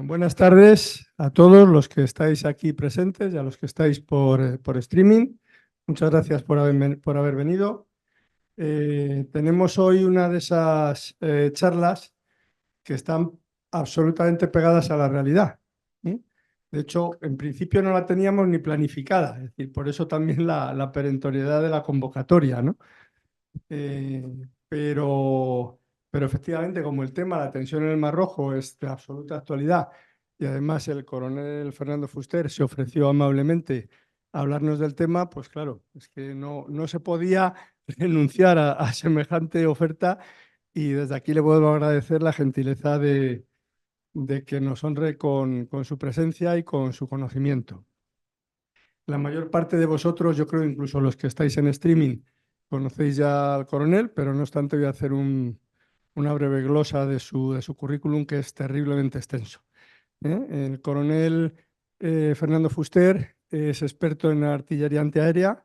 Buenas tardes a todos los que estáis aquí presentes y a los que estáis por streaming. Muchas gracias por haber venido. Tenemos hoy una de esas charlas que están absolutamente pegadas a la realidad. De hecho, en principio no la teníamos ni planificada, es decir, por eso también la perentoriedad de la convocatoria, ¿no? Eh, pero, pero efectivamente, como el tema, la tensión en el Mar Rojo, es de absoluta actualidad y además el coronel Fernando Fuster se ofreció amablemente a hablarnos del tema, pues claro, es que no se podía renunciar a semejante oferta y desde aquí le vuelvo a agradecer la gentileza de que nos honre con su presencia y con su conocimiento. La mayor parte de vosotros, yo creo incluso los que estáis en streaming, conocéis ya al coronel, pero no obstante voy a hacer una breve glosa de su currículum, que es terriblemente extenso. El coronel Fernando Fuster es experto en artillería antiaérea,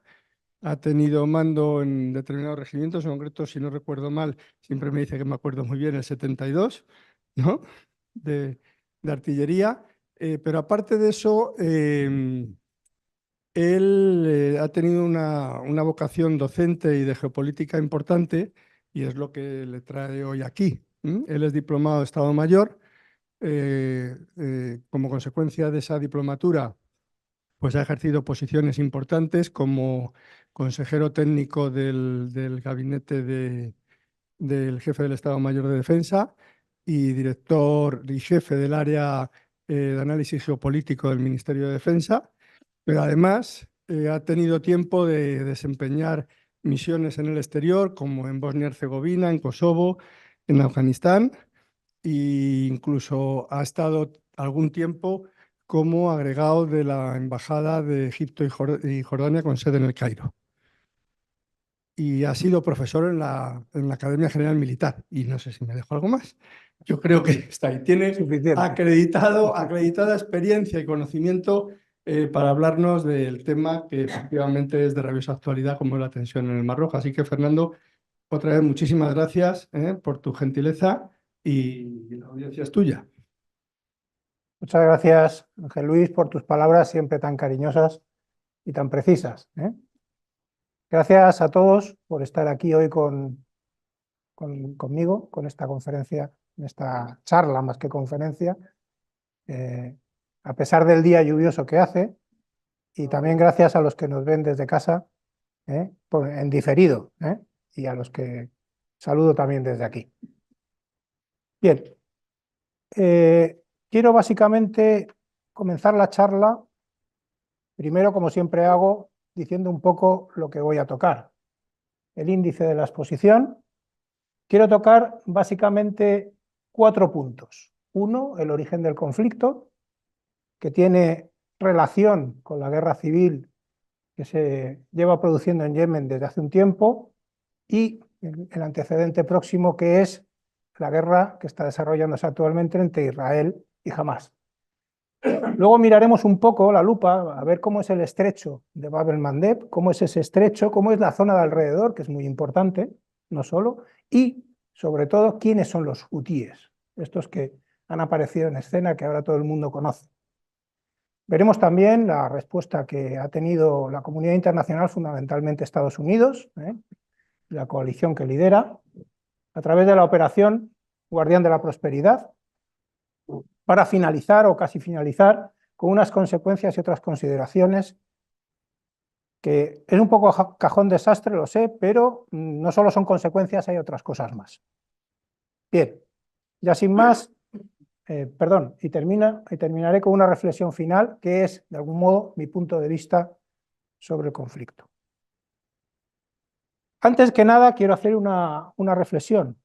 ha tenido mando en determinados regimientos, en concreto, si no recuerdo mal, siempre me dice que me acuerdo muy bien, el 72, ¿no? de artillería, pero aparte de eso, él ha tenido una vocación docente y de geopolítica importante y es lo que le trae hoy aquí. Él es diplomado de Estado Mayor. Como consecuencia de esa diplomatura, pues ha ejercido posiciones importantes como consejero técnico del gabinete del jefe del Estado Mayor de Defensa y director y jefe del área de análisis geopolítico del Ministerio de Defensa. Pero además ha tenido tiempo de desempeñar misiones en el exterior, como en Bosnia-Herzegovina, en Kosovo, en Afganistán, e incluso ha estado algún tiempo como agregado de la Embajada de Egipto y Jordania con sede en el Cairo. Y ha sido profesor en la Academia General Militar. Y no sé si me dejo algo más. Yo creo que está ahí. Tiene acreditada experiencia y conocimiento para hablarnos del tema que efectivamente es de rabiosa actualidad, como es la tensión en el Mar Rojo. Así que, Fernando, otra vez muchísimas gracias por tu gentileza y la audiencia es tuya. Muchas gracias, Ángel Luis, por tus palabras siempre tan cariñosas y tan precisas. Gracias a todos por estar aquí hoy conmigo, con esta conferencia, en esta charla más que conferencia, a pesar del día lluvioso que hace, y también gracias a los que nos ven desde casa, en diferido, y a los que saludo también desde aquí. Bien, quiero básicamente comenzar la charla, primero, como siempre hago, diciendo un poco lo que voy a tocar. El índice de la exposición. Quiero tocar básicamente 4 puntos. Uno, el origen del conflicto, que tiene relación con la guerra civil que se lleva produciendo en Yemen desde hace un tiempo, y el antecedente próximo, que es la guerra que está desarrollándose actualmente entre Israel y Hamás. Luego miraremos un poco la lupa a ver cómo es el estrecho de Bab el-Mandeb, cómo es ese estrecho, cómo es la zona de alrededor, que es muy importante, no solo, y sobre todo quiénes son los hutíes, estos que han aparecido en escena, que ahora todo el mundo conoce. Veremos también la respuesta que ha tenido la comunidad internacional, fundamentalmente Estados Unidos, la coalición que lidera, a través de la operación Guardián de la Prosperidad, para finalizar o casi finalizar con unas consecuencias y otras consideraciones que es un poco cajón desastre, lo sé, pero no solo son consecuencias, hay otras cosas más. Bien, ya sin más, y terminaré con una reflexión final, que es, de algún modo, mi punto de vista sobre el conflicto. Antes que nada, quiero hacer una reflexión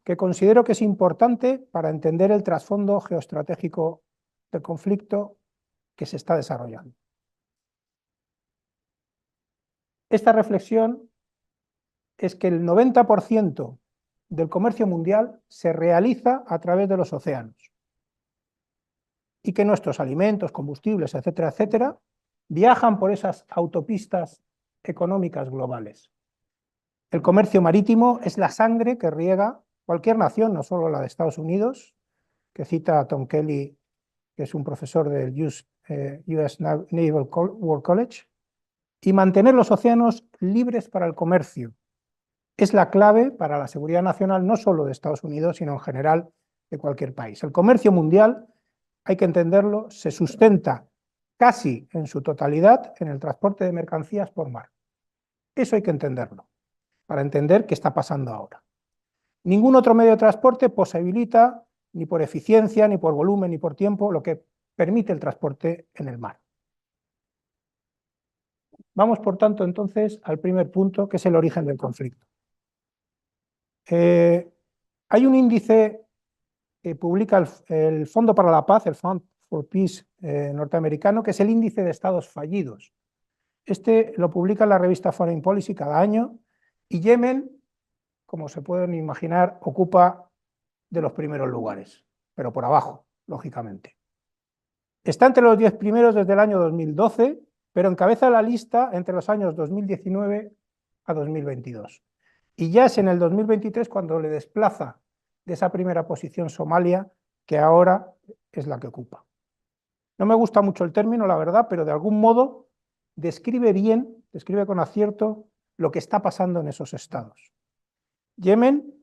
que considero que es importante para entender el trasfondo geoestratégico del conflicto que se está desarrollando. Esta reflexión es que el 90% del comercio mundial se realiza a través de los océanos y que nuestros alimentos, combustibles, etcétera, etcétera, viajan por esas autopistas económicas globales. El comercio marítimo es la sangre que riega cualquier nación, no solo la de Estados Unidos, que cita a Tom Kelly, que es un profesor del US Naval War College, y mantener los océanos libres para el comercio. Es la clave para la seguridad nacional no solo de Estados Unidos, sino en general de cualquier país. El comercio mundial, hay que entenderlo, se sustenta casi en su totalidad en el transporte de mercancías por mar. Eso hay que entenderlo, para entender qué está pasando ahora. Ningún otro medio de transporte posibilita, ni por eficiencia, ni por volumen, ni por tiempo, lo que permite el transporte en el mar. Vamos, por tanto, entonces al primer punto, que es el origen del conflicto. Hay un índice que publica el Fondo para la Paz, el Fund for Peace norteamericano, que es el índice de estados fallidos. Este lo publica la revista Foreign Policy cada año, y Yemen, como se pueden imaginar, ocupa de los primeros lugares, pero por abajo, lógicamente. Está entre los 10 primeros desde el año 2012, pero encabeza la lista entre los años 2019 a 2022. Y ya es en el 2023 cuando le desplaza de esa primera posición Somalia, que ahora es la que ocupa. No me gusta mucho el término, la verdad, pero de algún modo describe bien, describe con acierto lo que está pasando en esos estados. Yemen,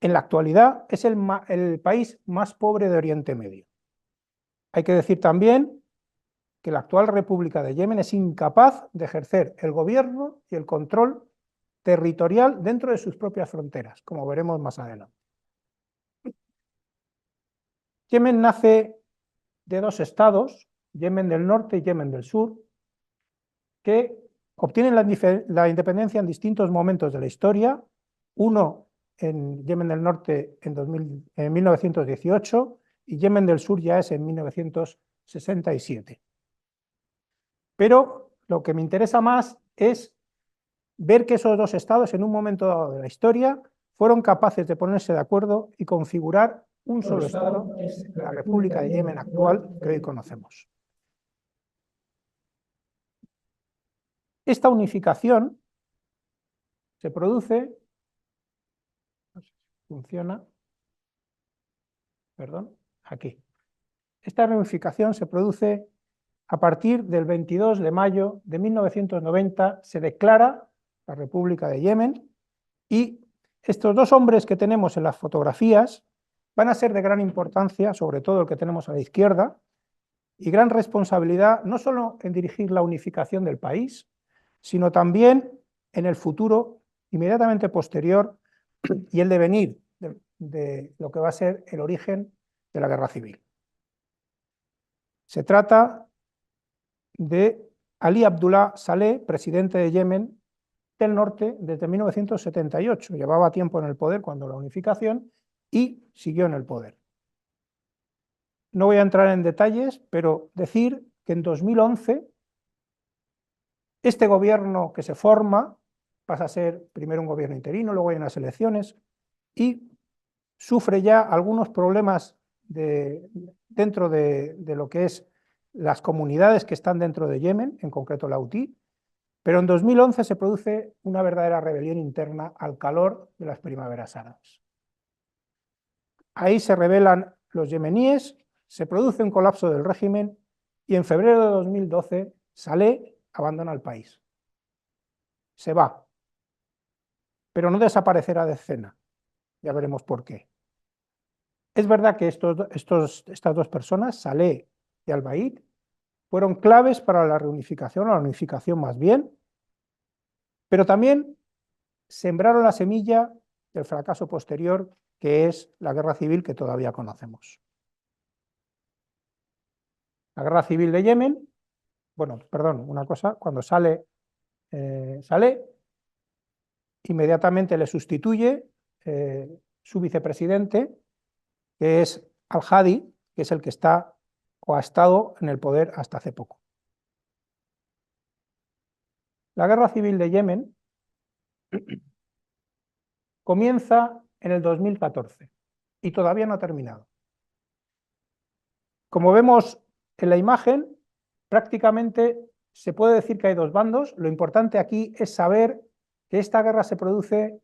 en la actualidad, es el país más pobre de Oriente Medio. Hay que decir también que la actual República de Yemen es incapaz de ejercer el gobierno y el control territorial dentro de sus propias fronteras, como veremos más adelante. Yemen nace de dos estados, Yemen del norte y Yemen del sur, que obtienen la independencia en distintos momentos de la historia, uno en Yemen del norte en 1918 y Yemen del sur ya es en 1967. Pero lo que me interesa más es ver que esos dos estados en un momento dado de la historia fueron capaces de ponerse de acuerdo y configurar un solo estado, que es la República de Yemen actual que hoy conocemos. Esta unificación se produce, no sé si funciona, perdón, aquí. Esta reunificación se produce a partir del 22 de mayo de 1990, se declara la República de Yemen, y estos dos hombres que tenemos en las fotografías van a ser de gran importancia, sobre todo el que tenemos a la izquierda, y gran responsabilidad no solo en dirigir la unificación del país, sino también en el futuro inmediatamente posterior y el devenir de lo que va a ser el origen de la guerra civil. Se trata de Ali Abdullah Saleh, presidente de Yemen del norte desde 1978. Llevaba tiempo en el poder cuando la unificación y siguió en el poder. No voy a entrar en detalles, pero decir que en 2011 este gobierno que se forma pasa a ser primero un gobierno interino, luego hay unas elecciones y sufre ya algunos problemas dentro de lo que es las comunidades que están dentro de Yemen, en concreto la Houthi, pero en 2011 se produce una verdadera rebelión interna al calor de las primaveras árabes. Ahí se rebelan los yemeníes, se produce un colapso del régimen y en febrero de 2012 Saleh abandona el país. Se va, pero no desaparecerá de escena. Ya veremos por qué. Es verdad que estas dos personas, Saleh y Al-Baid, fueron claves para la reunificación, o la unificación más bien, pero también sembraron la semilla del fracaso posterior, que es la guerra civil que todavía conocemos. La guerra civil de Yemen, bueno, perdón, una cosa, cuando sale Saleh, inmediatamente le sustituye su vicepresidente, que es Al-Hadi, que es el que está o ha estado en el poder hasta hace poco. La guerra civil de Yemen comienza en el 2014 y todavía no ha terminado. Como vemos en la imagen, prácticamente se puede decir que hay dos bandos. Lo importante aquí es saber que esta guerra se produce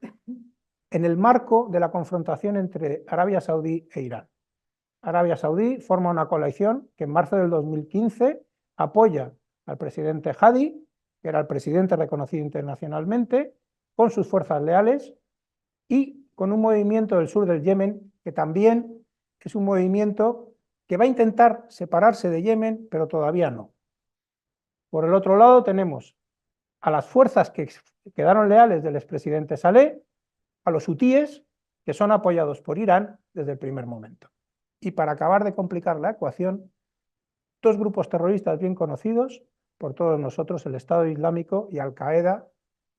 en el marco de la confrontación entre Arabia Saudí e Irán. Arabia Saudí forma una coalición que en marzo del 2015 apoya al presidente Hadi, que era el presidente reconocido internacionalmente, con sus fuerzas leales y con un movimiento del sur del Yemen, que también es un movimiento que va a intentar separarse de Yemen, pero todavía no. Por el otro lado tenemos a las fuerzas que quedaron leales del expresidente Saleh, a los hutíes, que son apoyados por Irán desde el primer momento. Y para acabar de complicar la ecuación, dos grupos terroristas bien conocidos por todos nosotros, el Estado Islámico y Al-Qaeda,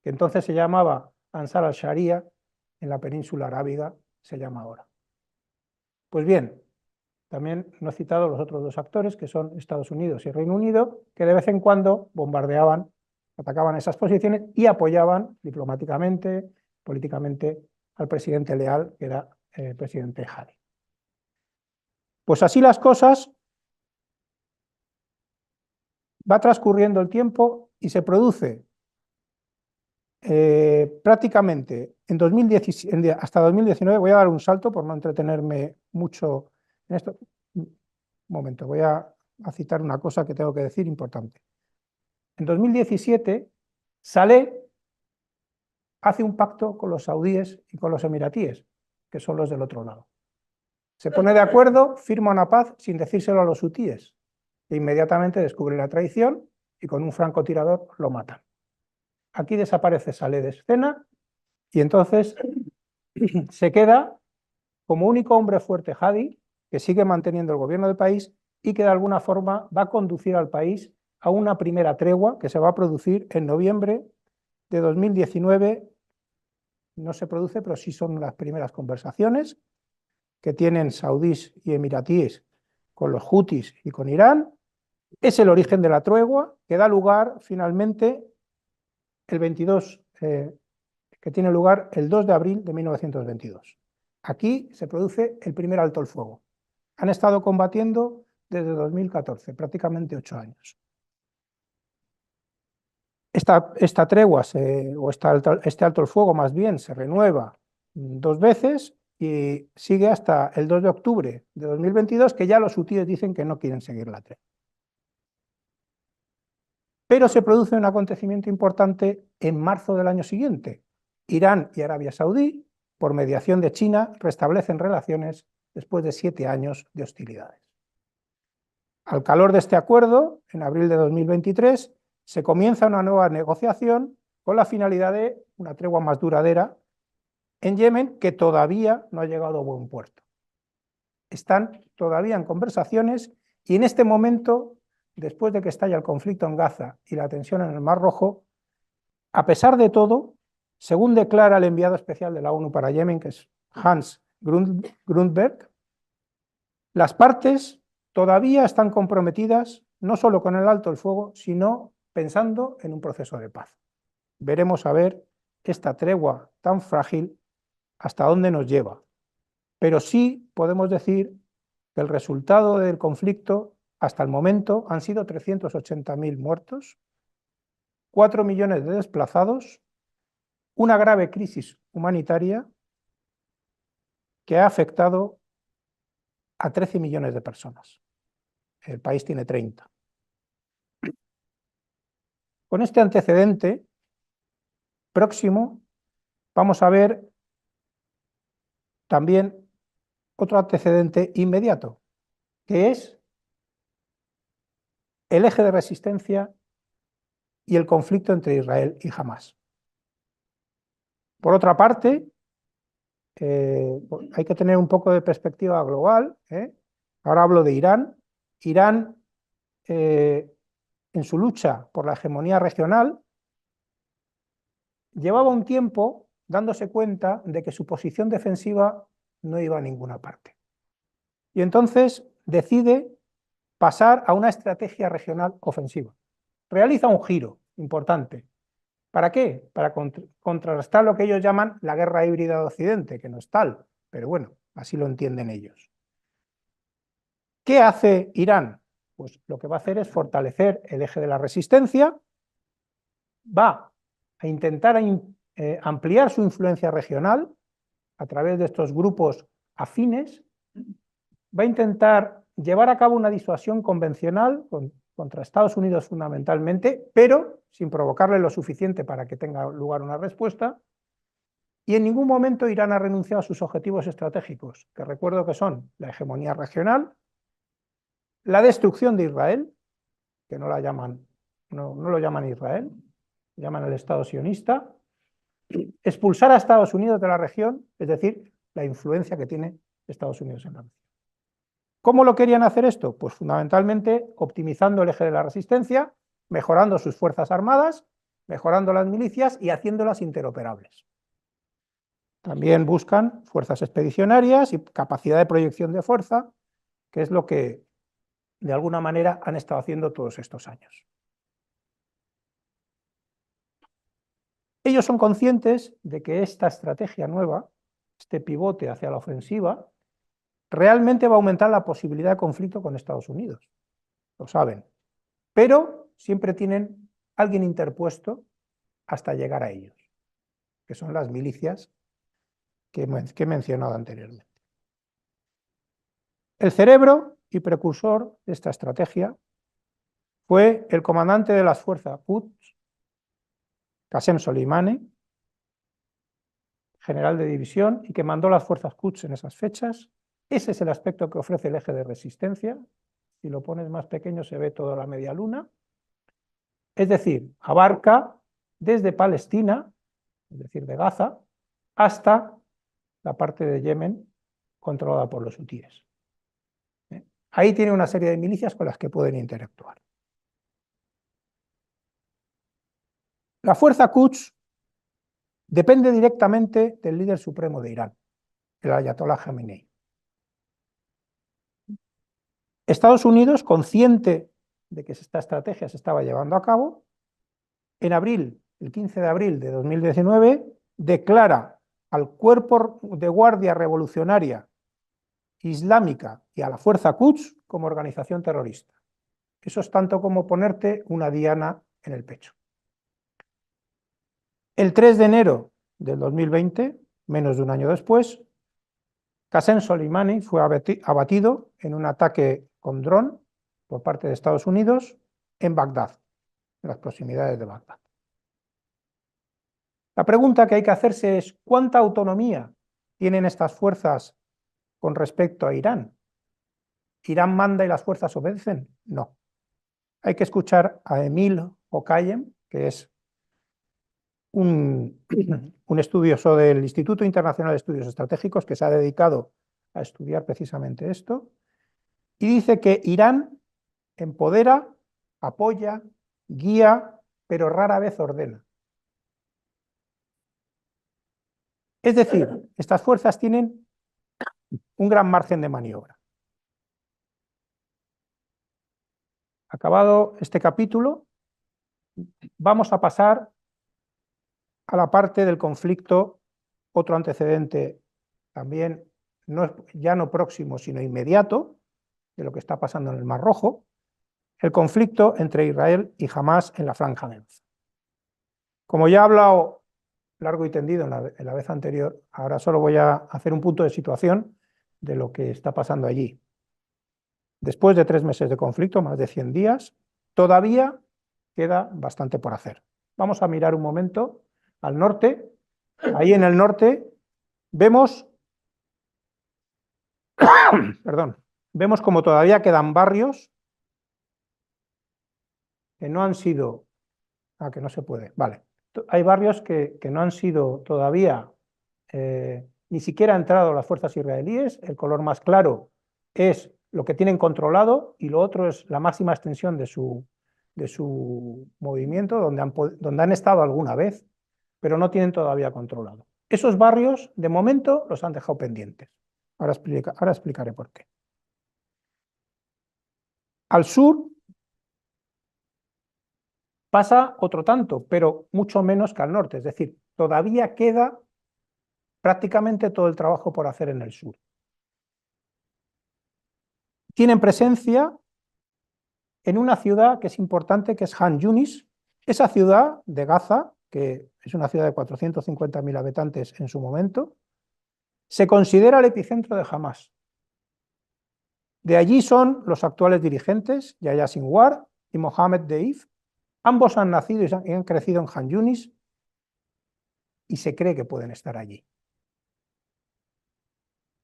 que entonces se llamaba Ansar al-Sharia, en la península arábiga se llama ahora. Pues bien, también no he citado los otros dos actores, que son Estados Unidos y Reino Unido, que de vez en cuando bombardeaban, atacaban esas posiciones y apoyaban diplomáticamente, políticamente, al presidente leal, que era el presidente Hadi. Pues así las cosas, va transcurriendo el tiempo y se produce prácticamente en 2017, hasta 2019, voy a dar un salto por no entretenerme mucho en esto. Un momento, voy a citar una cosa que tengo que decir importante. En 2017, Saleh hace un pacto con los saudíes y con los emiratíes, que son los del otro lado. Se pone de acuerdo, firma una paz sin decírselo a los hutíes, e inmediatamente descubre la traición y con un francotirador lo matan. Aquí desaparece Saleh de escena y entonces se queda como único hombre fuerte Hadi, que sigue manteniendo el gobierno del país y que de alguna forma va a conducir al país a una primera tregua que se va a producir en noviembre de 2019. No se produce, pero sí son las primeras conversaciones que tienen saudíes y emiratíes con los hutis y con Irán. Es el origen de la tregua que da lugar finalmente el 22, que tiene lugar el 2 de abril de 1922. Aquí se produce el primer alto el fuego. Han estado combatiendo desde 2014, prácticamente 8 años. Esta tregua, este alto el fuego más bien, se renueva 2 veces y sigue hasta el 2 de octubre de 2022, que ya los hutíes dicen que no quieren seguir la tregua. Pero se produce un acontecimiento importante en marzo del año siguiente. Irán y Arabia Saudí, por mediación de China, restablecen relaciones después de 7 años de hostilidades. Al calor de este acuerdo, en abril de 2023, se comienza una nueva negociación con la finalidad de una tregua más duradera en Yemen, que todavía no ha llegado a buen puerto. Están todavía en conversaciones y en este momento, después de que estalla el conflicto en Gaza y la tensión en el Mar Rojo, a pesar de todo, según declara el enviado especial de la ONU para Yemen, que es Hans Grundberg, las partes todavía están comprometidas no solo con el alto el fuego, sino pensando en un proceso de paz. Veremos a ver esta tregua tan frágil hasta dónde nos lleva. Pero sí podemos decir que el resultado del conflicto hasta el momento han sido 380.000 muertos, 4 millones de desplazados, una grave crisis humanitaria que ha afectado a 13 millones de personas. El país tiene 30. Con este antecedente próximo vamos a ver también otro antecedente inmediato, que es el eje de resistencia y el conflicto entre Israel y Hamás. Por otra parte, hay que tener un poco de perspectiva global. Ahora hablo de Irán. Irán, en su lucha por la hegemonía regional, llevaba un tiempo dándose cuenta de que su posición defensiva no iba a ninguna parte. Y entonces decide pasar a una estrategia regional ofensiva. Realiza un giro importante. ¿Para qué? Para contrarrestar lo que ellos llaman la guerra híbrida de Occidente, que no es tal, pero bueno, así lo entienden ellos. ¿Qué hace Irán? Pues lo que va a hacer es fortalecer el eje de la resistencia, va a intentar ampliar su influencia regional a través de estos grupos afines va a intentar llevar a cabo una disuasión convencional contra Estados Unidos fundamentalmente, pero sin provocarle lo suficiente para que tenga lugar una respuesta, y en ningún momento Irán ha renunciado a sus objetivos estratégicos, que recuerdo que son la hegemonía regional, la destrucción de Israel, que no lo llaman Israel, llaman el Estado sionista, expulsar a Estados Unidos de la región, es decir, la influencia que tiene Estados Unidos en la región. ¿Cómo lo querían hacer esto? Pues fundamentalmente optimizando el eje de la resistencia, mejorando sus fuerzas armadas, mejorando las milicias y haciéndolas interoperables. También buscan fuerzas expedicionarias y capacidad de proyección de fuerza, que es lo que de alguna manera han estado haciendo todos estos años. Ellos son conscientes de que esta estrategia nueva, este pivote hacia la ofensiva, realmente va a aumentar la posibilidad de conflicto con Estados Unidos. Lo saben. Pero siempre tienen alguien interpuesto hasta llegar a ellos, que son las milicias que he mencionado anteriormente. El cerebro y precursor de esta estrategia fue el comandante de las fuerzas Quds, Qasem Soleimani, general de división, y que mandó las fuerzas Quds en esas fechas. Ese es el aspecto que ofrece el eje de resistencia. Si lo pones más pequeño se ve toda la media luna. Es decir, abarca desde Palestina, es decir, de Gaza, hasta la parte de Yemen controlada por los hutíes. Ahí tiene una serie de milicias con las que pueden interactuar. La fuerza Quds depende directamente del líder supremo de Irán, el Ayatollah Jamenei. Estados Unidos, consciente de que esta estrategia se estaba llevando a cabo, en abril, el 15 de abril de 2019, declara al Cuerpo de Guardia Revolucionaria Islámica y a la Fuerza Quds como organización terrorista. Eso es tanto como ponerte una diana en el pecho. El 3 de enero del 2020, menos de un año después, Qasem Soleimani fue abatido en un ataque con dron por parte de Estados Unidos en Bagdad, en las proximidades de Bagdad. La pregunta que hay que hacerse es: ¿cuánta autonomía tienen estas fuerzas con respecto a Irán? ¿Irán manda y las fuerzas obedecen? No. Hay que escuchar a Emil Okayem, que es un estudioso del Instituto Internacional de Estudios Estratégicos que se ha dedicado a estudiar precisamente esto, y dice que Irán empodera, apoya, guía, pero rara vez ordena. Es decir, estas fuerzas tienen un gran margen de maniobra. Acabado este capítulo, vamos a pasar a la parte del conflicto, otro antecedente también ya no próximo, sino inmediato, de lo que está pasando en el Mar Rojo, el conflicto entre Israel y Hamás en la Franja de Gaza. Como ya he hablado largo y tendido en la vez anterior, ahora solo voy a hacer un punto de situación de lo que está pasando allí. Después de 3 meses de conflicto, más de 100 días, todavía queda bastante por hacer. Vamos a mirar un momento al norte. Ahí en el norte vemos, perdón, vemos como todavía quedan barrios que no han sido, que no se puede, vale. Hay barrios que no han sido todavía, ni siquiera han entrado las fuerzas israelíes. El color más claro es lo que tienen controlado y lo otro es la máxima extensión de su movimiento, donde han estado alguna vez, pero no tienen todavía controlado. Esos barrios, de momento, los han dejado pendientes. Ahora explicaré por qué. Al sur pasa otro tanto, pero mucho menos que al norte, es decir, todavía queda prácticamente todo el trabajo por hacer en el sur. Tienen presencia en una ciudad que es importante, que es Han Yunis. Esa ciudad de Gaza, que es una ciudad de 450.000 habitantes en su momento, se considera el epicentro de Hamás. De allí son los actuales dirigentes, Yahya Sinwar y Mohamed Deif. Ambos han nacido y han crecido en Han Yunis y se cree que pueden estar allí.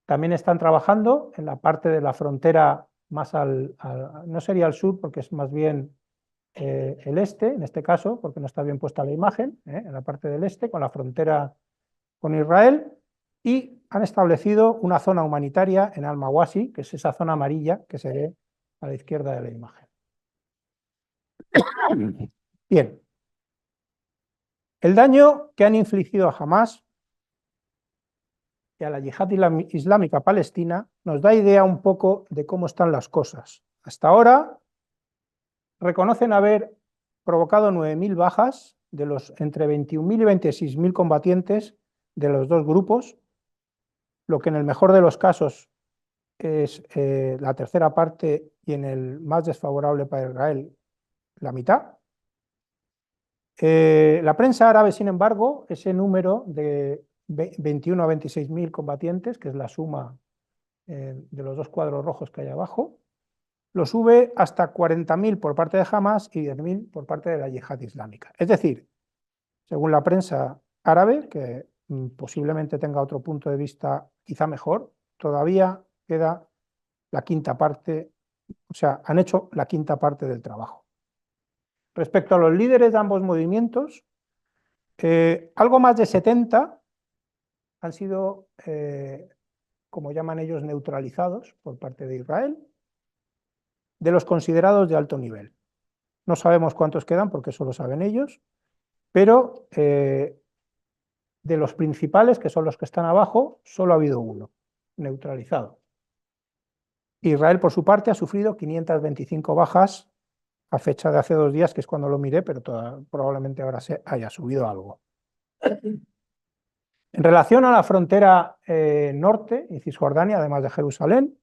También están trabajando en la parte de la frontera más no sería al sur porque es más bien el este, en este caso, porque no está bien puesta la imagen, en la parte del este, con la frontera con Israel, y han establecido una zona humanitaria en Al-Mawasi, que es esa zona amarilla que se ve a la izquierda de la imagen. Bien. El daño que han infligido a Hamás y a la yihad islámica palestina nos da idea un poco de cómo están las cosas. Hasta ahora reconocen haber provocado 9.000 bajas de los entre 21.000 y 26.000 combatientes de los dos grupos, lo que en el mejor de los casos es la tercera parte y en el más desfavorable para Israel la mitad. La prensa árabe, sin embargo, ese número de 21 a 26.000 combatientes, que es la suma de los dos cuadros rojos que hay abajo, lo sube hasta 40.000 por parte de Hamás y 10.000 por parte de la yihad islámica. Es decir, según la prensa árabe, que posiblemente tenga otro punto de vista quizá mejor, todavía queda la quinta parte, o sea, han hecho la quinta parte del trabajo. Respecto a los líderes de ambos movimientos, algo más de 70 han sido, como llaman ellos, neutralizados por parte de Israel, de los considerados de alto nivel. No sabemos cuántos quedan porque eso lo saben ellos, pero de los principales, que son los que están abajo, solo ha habido uno neutralizado. Israel, por su parte, ha sufrido 525 bajas a fecha de hace 2 días, que es cuando lo miré, pero probablemente ahora se haya subido algo. En relación a la frontera norte y Cisjordania, además de Jerusalén,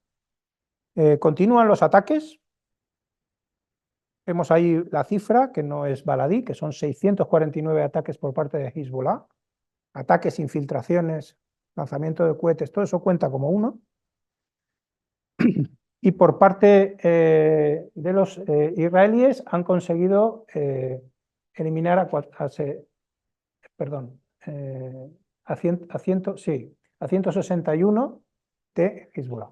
continúan los ataques. Vemos ahí la cifra, que no es baladí, que son 649 ataques por parte de Hezbollah. Ataques, infiltraciones, lanzamiento de cohetes, todo eso cuenta como uno. Y por parte de los israelíes han conseguido eliminar a 161 de Hezbollah.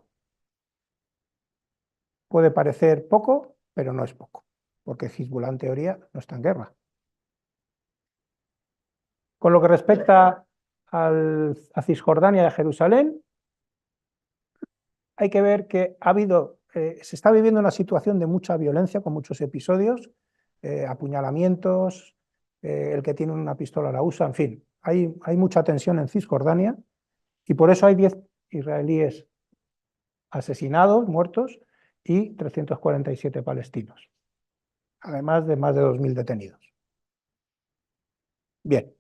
Puede parecer poco, pero no es poco, porque Hezbollah en teoría no está en guerra. Con lo que respecta a Cisjordania y a Jerusalén, hay que ver que se está viviendo una situación de mucha violencia, con muchos episodios, apuñalamientos, el que tiene una pistola la usa, en fin, hay mucha tensión en Cisjordania y por eso hay 10 israelíes asesinados, muertos, y 347 palestinos, además de más de 2.000 detenidos. Bien.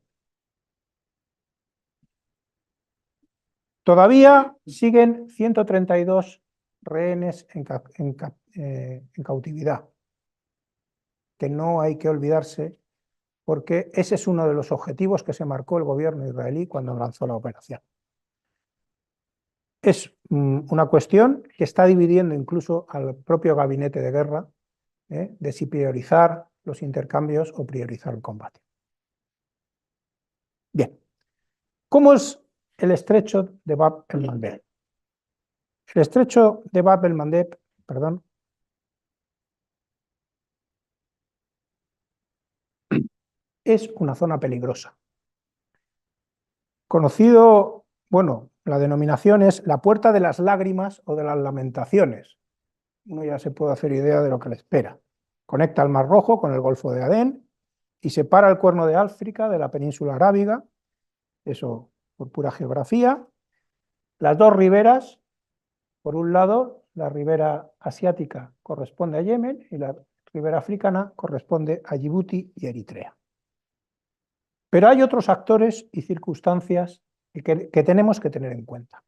Todavía siguen 132 rehenes en cautividad, que no hay que olvidarse, porque ese es uno de los objetivos que se marcó el gobierno israelí cuando lanzó la operación. Es una cuestión que está dividiendo incluso al propio gabinete de guerra, de si priorizar los intercambios o priorizar el combate. Bien, ¿cómo es el estrecho de Bab el-Mandeb? El estrecho de Bab el-Mandeb, perdón, es una zona peligrosa. Conocido, bueno, la denominación es la puerta de las lágrimas o de las lamentaciones. Uno ya se puede hacer idea de lo que le espera. Conecta el Mar Rojo con el Golfo de Adén y separa el Cuerno de África de la península arábiga, eso por pura geografía. Las dos riberas, por un lado, la ribera asiática corresponde a Yemen y la ribera africana corresponde a Djibouti y Eritrea. Pero hay otros actores y circunstancias que tenemos que tener en cuenta.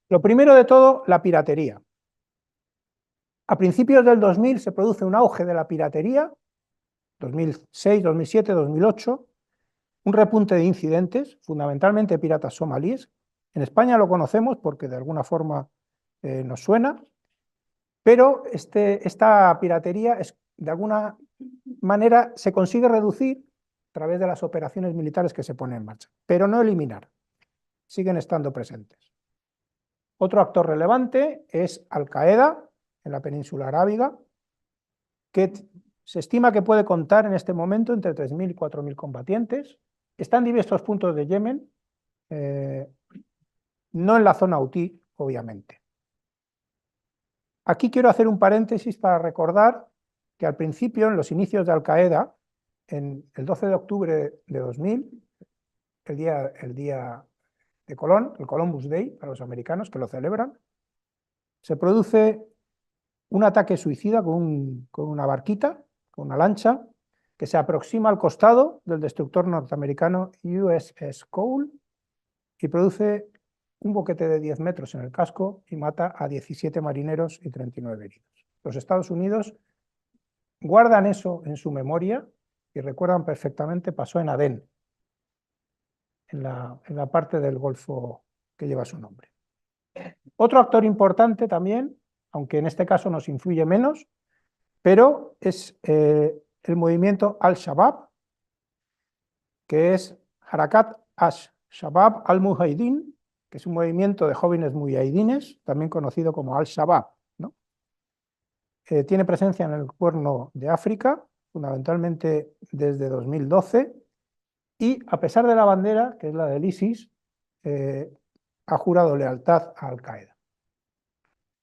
Lo primero de todo, la piratería. A principios del 2000 se produce un auge de la piratería, 2006, 2007, 2008, un repunte de incidentes, fundamentalmente piratas somalíes. En España lo conocemos porque de alguna forma nos suena, pero esta piratería de alguna manera se consigue reducir a través de las operaciones militares que se ponen en marcha, pero no eliminar, siguen estando presentes. Otro actor relevante es Al-Qaeda en la península arábiga, que se estima que puede contar en este momento entre 3.000 y 4.000 combatientes. Está en diversos puntos de Yemen, no en la zona Houthi, obviamente. Aquí quiero hacer un paréntesis para recordar que al principio, en los inicios de Al-Qaeda, el 12 de octubre de 2000, el día de Colón, el Columbus Day para los americanos que lo celebran, se produce un ataque suicida con una barquita, con una lancha, que se aproxima al costado del destructor norteamericano USS Cole y produce un boquete de 10 metros en el casco y mata a 17 marineros y 39 heridos. Los Estados Unidos guardan eso en su memoria y recuerdan perfectamente, pasó en Adén, en la parte del Golfo que lleva su nombre. Otro actor importante también, aunque en este caso nos influye menos, pero es el movimiento Al-Shabaab, que es Harakat Ash-Shabaab al-Mujahideen, que es un movimiento de jóvenes mujahidines, también conocido como Al-Shabaab, ¿no? Tiene presencia en el Cuerno de África, fundamentalmente desde 2012, y a pesar de la bandera, que es la del ISIS, ha jurado lealtad a Al-Qaeda.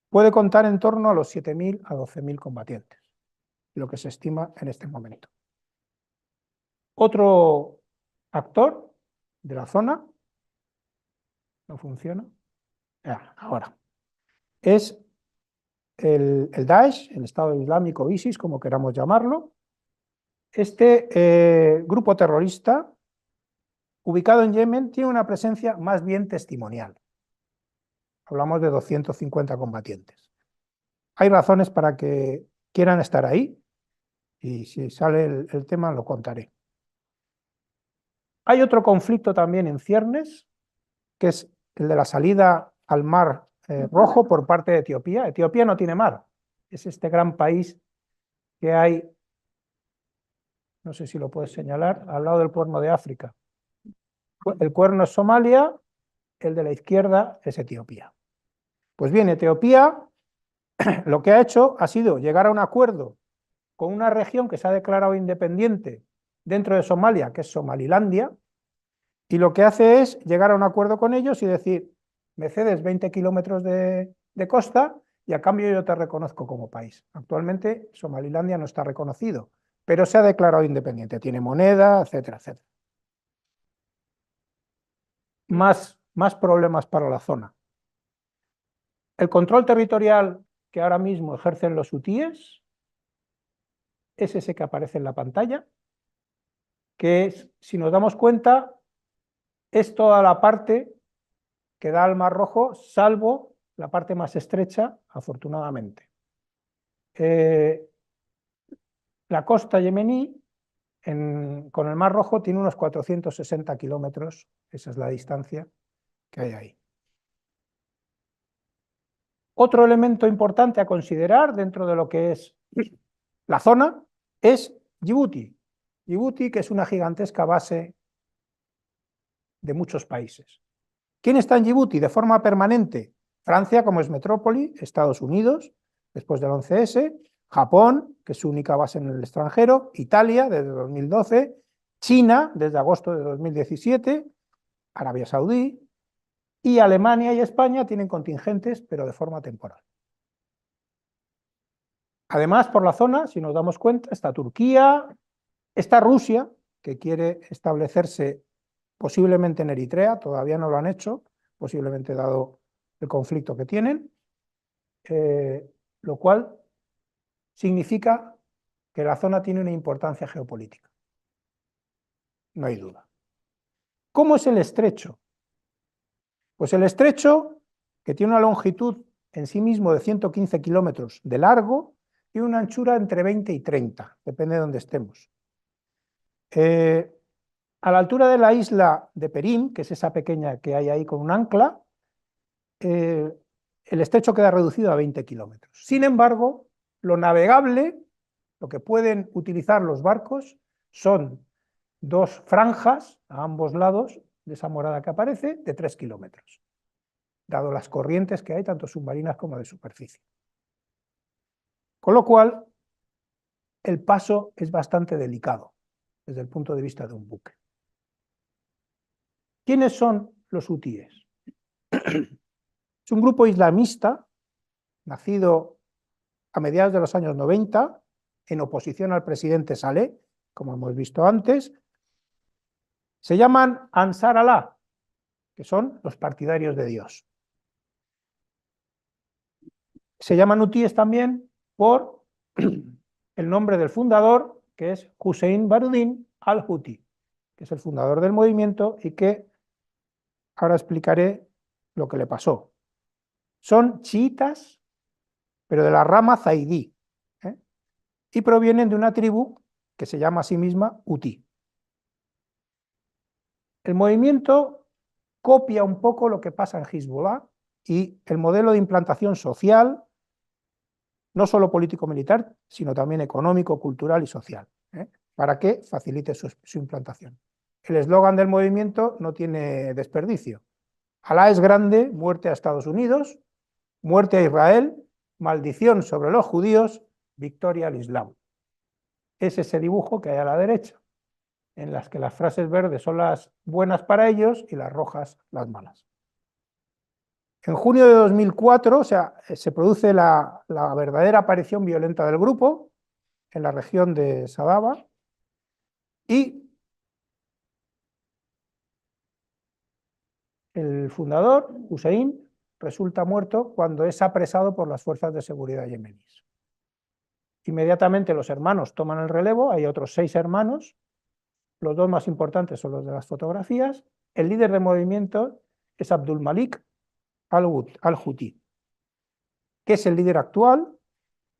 Puede contar en torno a los 7.000 a 12.000 combatientes, lo que se estima en este momento. Otro actor de la zona, no funciona, ahora, es el Daesh, el Estado Islámico, ISIS, como queramos llamarlo. Este grupo terrorista, ubicado en Yemen, tiene una presencia más bien testimonial. Hablamos de 250 combatientes. Hay razones para que quieran estar ahí, y si sale el tema lo contaré. Hay otro conflicto también en ciernes, que es el de la salida al Mar Rojo por parte de Etiopía. Etiopía no tiene mar, es este gran país que hay, no sé si lo puedes señalar, al lado del Cuerno de África. El Cuerno es Somalia, el de la izquierda es Etiopía. Pues bien, Etiopía lo que ha hecho ha sido llegar a un acuerdo con una región que se ha declarado independiente dentro de Somalia, que es Somalilandia, y lo que hace es llegar a un acuerdo con ellos y decir, me cedes 20 kilómetros de costa y a cambio yo te reconozco como país. Actualmente Somalilandia no está reconocido, pero se ha declarado independiente, tiene moneda, etcétera, etcétera. Más problemas para la zona. El control territorial que ahora mismo ejercen los hutíes es ese que aparece en la pantalla, que es, si nos damos cuenta, es toda la parte que da al Mar Rojo, salvo la parte más estrecha, afortunadamente. La costa yemení, con el Mar Rojo, tiene unos 460 kilómetros, esa es la distancia que hay ahí. Otro elemento importante a considerar dentro de lo que es la zona es Djibouti. Djibouti, que es una gigantesca base de muchos países. ¿Quién está en Djibouti de forma permanente? Francia, como es metrópoli, Estados Unidos, después del 11S, Japón, que es su única base en el extranjero, Italia, desde 2012, China, desde agosto de 2017, Arabia Saudí, y Alemania y España tienen contingentes, pero de forma temporal. Además, por la zona, si nos damos cuenta, está Turquía, está Rusia, que quiere establecerse posiblemente en Eritrea, todavía no lo han hecho, posiblemente dado el conflicto que tienen, lo cual significa que la zona tiene una importancia geopolítica. No hay duda. ¿Cómo es el estrecho? Pues el estrecho, que tiene una longitud en sí mismo de 115 kilómetros de largo y una anchura entre 20 y 30, depende de donde estemos. A la altura de la isla de Perim, que es esa pequeña que hay ahí con un ancla, el estrecho queda reducido a 20 kilómetros. Sin embargo, lo navegable, lo que pueden utilizar los barcos, son dos franjas a ambos lados de esa morada que aparece de 3 kilómetros, dado las corrientes que hay, tanto submarinas como de superficie. Con lo cual, el paso es bastante delicado desde el punto de vista de un buque. ¿Quiénes son los hutíes? Es un grupo islamista nacido a mediados de los años 90, en oposición al presidente Saleh, como hemos visto antes. Se llaman Ansar Allah, que son los partidarios de Dios. Se llaman hutíes también por el nombre del fundador, que es Hussein Baruddin al-Huti, que es el fundador del movimiento y que ahora explicaré lo que le pasó. Son chiitas, pero de la rama zaidí, y provienen de una tribu que se llama a sí misma Hutí. El movimiento copia un poco lo que pasa en Hezbollah y el modelo de implantación social, no solo político-militar, sino también económico, cultural y social, para que facilite su implantación. El eslogan del movimiento no tiene desperdicio. Alá es grande, muerte a Estados Unidos, muerte a Israel, maldición sobre los judíos, victoria al Islam. Es ese dibujo que hay a la derecha, en las que las frases verdes son las buenas para ellos y las rojas las malas. En junio de 2004, o sea, se produce la verdadera aparición violenta del grupo en la región de Sadaba y el fundador, Hussein, resulta muerto cuando es apresado por las fuerzas de seguridad yemeníes. Inmediatamente los hermanos toman el relevo, hay otros 6 hermanos, los 2 más importantes son los de las fotografías. El líder del movimiento es Abdul Malik al-Huti, que es el líder actual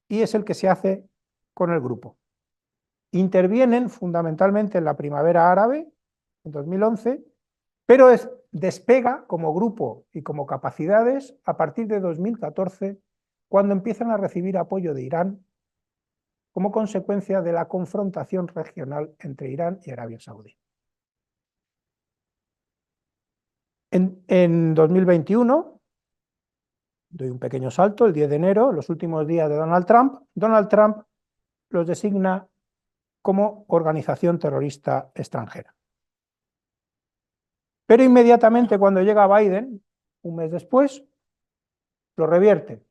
y es el que se hace con el grupo. Intervienen fundamentalmente en la primavera árabe, en 2011, pero despega como grupo y como capacidades a partir de 2014, cuando empiezan a recibir apoyo de Irán como consecuencia de la confrontación regional entre Irán y Arabia Saudí. En 2021, doy un pequeño salto, el 10 de enero, los últimos días de Donald Trump los designa como organización terrorista extranjera. Pero inmediatamente cuando llega Biden, un mes después, lo revierte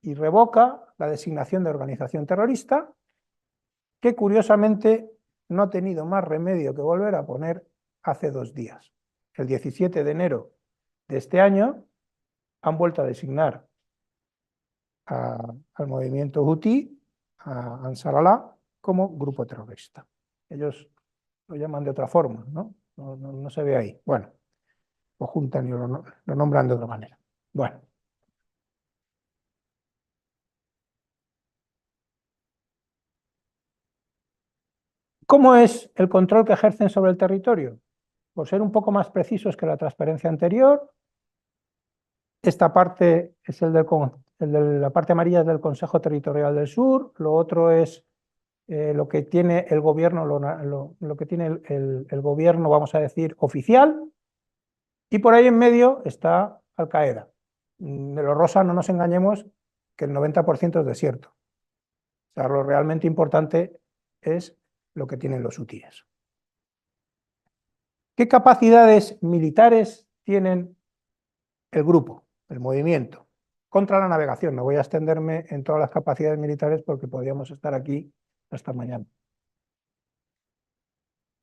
y revoca la designación de organización terrorista, que curiosamente no ha tenido más remedio que volver a poner hace 2 días. El 17 de enero de este año han vuelto a designar al movimiento Hutí, a Ansar Allah, como grupo terrorista. Ellos lo llaman de otra forma, ¿no? No se ve ahí. Bueno, lo juntan y lo nombran de otra manera. Bueno. ¿Cómo es el control que ejercen sobre el territorio? Por ser un poco más precisos que la transparencia anterior, esta parte es el de la parte amarilla es del Consejo Territorial del Sur, lo otro es lo que tiene el gobierno, lo que tiene el gobierno, vamos a decir, oficial, y por ahí en medio está Al-Qaeda. De lo rosa no nos engañemos, que el 90% es desierto. O sea, lo realmente importante es lo que tienen los hutíes. ¿Qué capacidades militares tienen el grupo, el movimiento? Contra la navegación. No voy a extenderme en todas las capacidades militares porque podríamos estar aquí hasta mañana.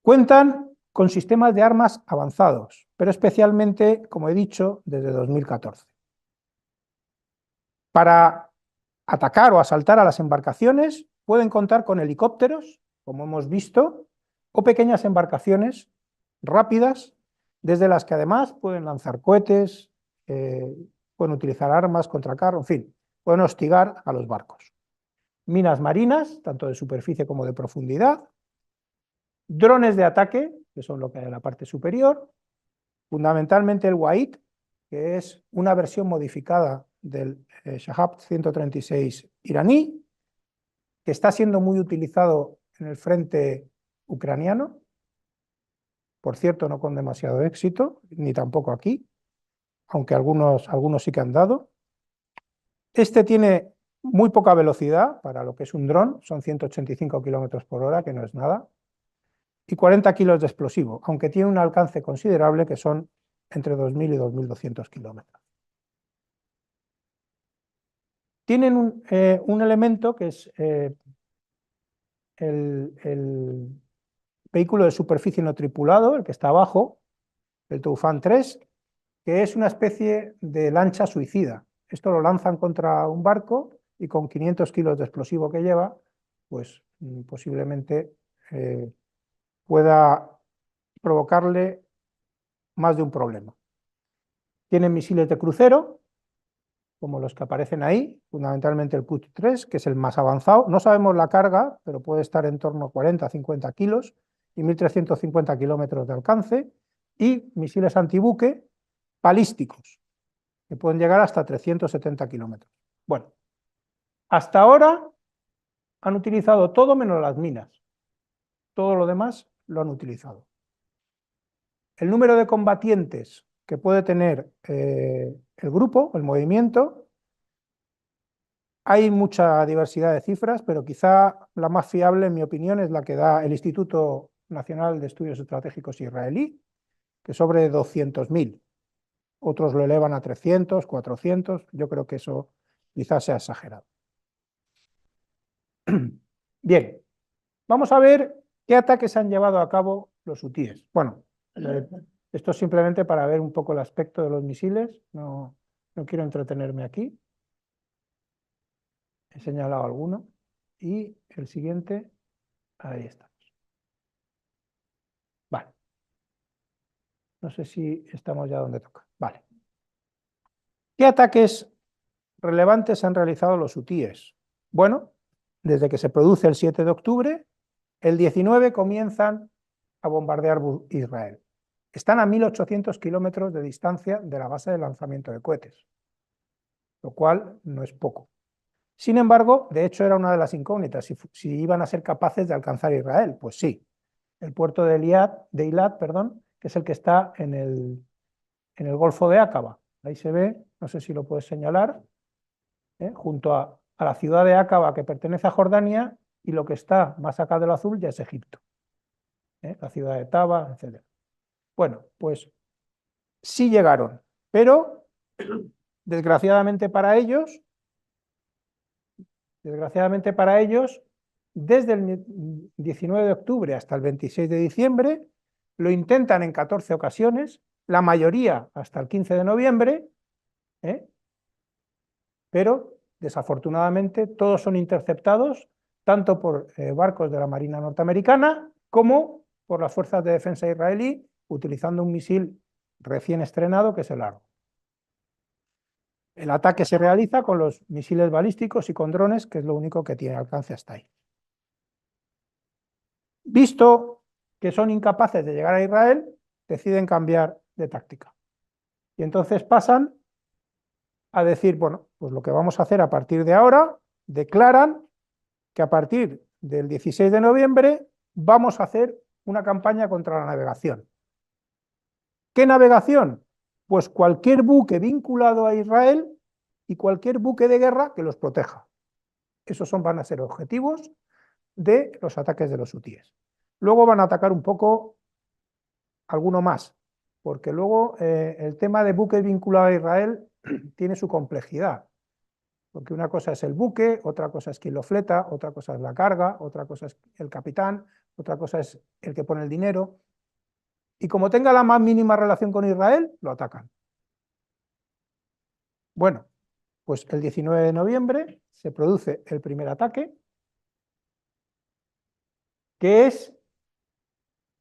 Cuentan con sistemas de armas avanzados, pero especialmente, como he dicho, desde 2014. Para atacar o asaltar a las embarcaciones pueden contar con helicópteros, como hemos visto, o pequeñas embarcaciones rápidas, desde las que además pueden lanzar cohetes, pueden utilizar armas contra carro, en fin, pueden hostigar a los barcos. Minas marinas, tanto de superficie como de profundidad, drones de ataque, que son lo que hay en la parte superior, fundamentalmente el Wahid, que es una versión modificada del Shahab 136 iraní, que está siendo muy utilizado en el frente ucraniano, por cierto, no con demasiado éxito, ni tampoco aquí, aunque algunos sí que han dado. Este tiene muy poca velocidad para lo que es un dron, son 185 kilómetros por hora, que no es nada, y 40 kilos de explosivo, aunque tiene un alcance considerable, que son entre 2.000 y 2.200 kilómetros. Tienen un elemento que es el vehículo de superficie no tripulado, el que está abajo, el Toufan 3, que es una especie de lancha suicida. Esto lo lanzan contra un barco y con 500 kilos de explosivo que lleva, pues posiblemente pueda provocarle más de un problema. Tienen misiles de crucero, como los que aparecen ahí, fundamentalmente el Put 3, que es el más avanzado. No sabemos la carga, pero puede estar en torno a 40-50 kilos y 1.350 kilómetros de alcance, y misiles antibuque balísticos, que pueden llegar hasta 370 kilómetros. Bueno, hasta ahora han utilizado todo menos las minas. Todo lo demás lo han utilizado. El número de combatientes que puede tener el grupo, el movimiento, hay mucha diversidad de cifras, pero quizá la más fiable, en mi opinión, es la que da el Instituto Nacional de Estudios Estratégicos israelí, que es sobre 200.000. Otros lo elevan a 300, 400, yo creo que eso quizás sea exagerado. Bien, vamos a ver qué ataques han llevado a cabo los hutíes. Bueno, esto es simplemente para ver un poco el aspecto de los misiles, no quiero entretenerme aquí. He señalado alguno. Y el siguiente, ahí está. Vale. No sé si estamos ya donde toca. Vale. ¿Qué ataques relevantes han realizado los hutíes? Bueno, desde que se produce el 7 de octubre, el 19 comienzan a bombardear Israel. Están a 1.800 kilómetros de distancia de la base de lanzamiento de cohetes, lo cual no es poco. Sin embargo, de hecho era una de las incógnitas, si iban a ser capaces de alcanzar Israel. Pues sí, el puerto de Eilat, que es el que está en el Golfo de Aqaba. Ahí se ve, no sé si lo puedes señalar, junto a la ciudad de Aqaba, que pertenece a Jordania, y lo que está más acá del azul ya es Egipto, la ciudad de Taba, etc. Bueno, pues sí llegaron, pero desgraciadamente para ellos, desde el 19 de octubre hasta el 26 de diciembre, lo intentan en 14 ocasiones, la mayoría hasta el 15 de noviembre, pero desafortunadamente todos son interceptados tanto por barcos de la Marina norteamericana como por las fuerzas de defensa israelí, utilizando un misil recién estrenado, que es el Arrow. El ataque se realiza con los misiles balísticos y con drones, que es lo único que tiene alcance hasta ahí. Visto que son incapaces de llegar a Israel, deciden cambiar de táctica. Y entonces pasan a decir, bueno, pues lo que vamos a hacer a partir de ahora, declaran que a partir del 16 de noviembre vamos a hacer una campaña contra la navegación. ¿Qué navegación? Pues cualquier buque vinculado a Israel y cualquier buque de guerra que los proteja. Esos van a ser objetivos de los ataques de los hutíes. Luego van a atacar un poco alguno más, porque luego el tema de buques vinculados a Israel tiene su complejidad, porque una cosa es el buque, otra cosa es quien lo fleta, otra cosa es la carga, otra cosa es el capitán, otra cosa es el que pone el dinero, y como tenga la más mínima relación con Israel, lo atacan. Bueno, pues el 19 de noviembre se produce el primer ataque, que es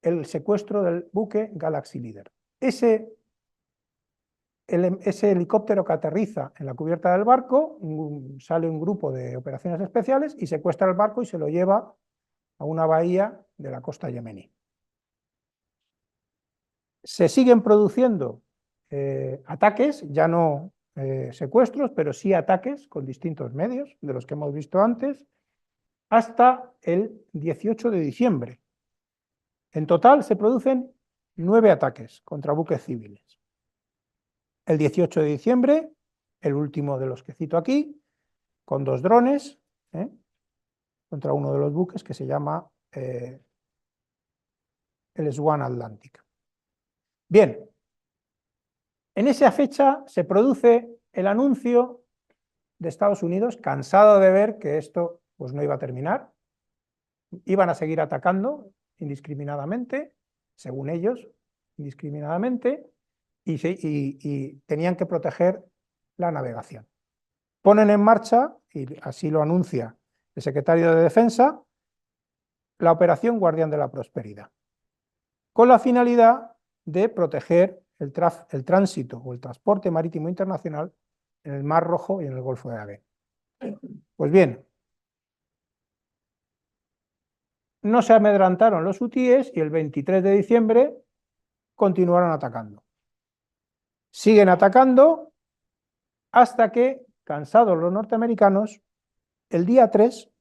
el secuestro del buque Galaxy Leader. Ese helicóptero que aterriza en la cubierta del barco, sale un grupo de operaciones especiales y secuestra el barco y se lo lleva a una bahía de la costa yemení. Se siguen produciendo ataques, ya no secuestros, pero sí ataques con distintos medios, de los que hemos visto antes, hasta el 18 de diciembre. En total se producen 9 ataques contra buques civiles. El 18 de diciembre, el último de los que cito aquí, con 2 drones, contra uno de los buques que se llama el Swan Atlantic. Bien, en esa fecha se produce el anuncio de Estados Unidos, cansado de ver que esto pues, no iba a terminar, iban a seguir atacando indiscriminadamente, según ellos, indiscriminadamente, y tenían que proteger la navegación. Ponen en marcha, y así lo anuncia el secretario de Defensa, la Operación Guardián de la Prosperidad, con la finalidad de proteger el tránsito o el transporte marítimo internacional en el Mar Rojo y en el Golfo de Adén. Pues bien, no se amedrantaron los hutíes y el 23 de diciembre continuaron atacando. Siguen atacando hasta que, cansados los norteamericanos, el día 3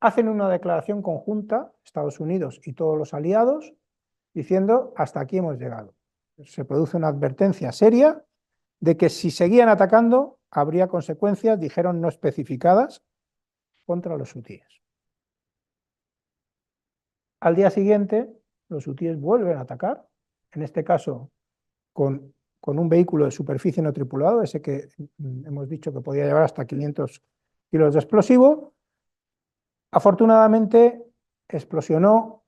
hacen una declaración conjunta, Estados Unidos y todos los aliados, diciendo hasta aquí hemos llegado. Se produce una advertencia seria de que si seguían atacando habría consecuencias, dijeron, no especificadas contra los hutíes. Al día siguiente, los hutíes vuelven a atacar, en este caso con un vehículo de superficie no tripulado, ese que hemos dicho que podía llevar hasta 500 kilos de explosivo. Afortunadamente, explosionó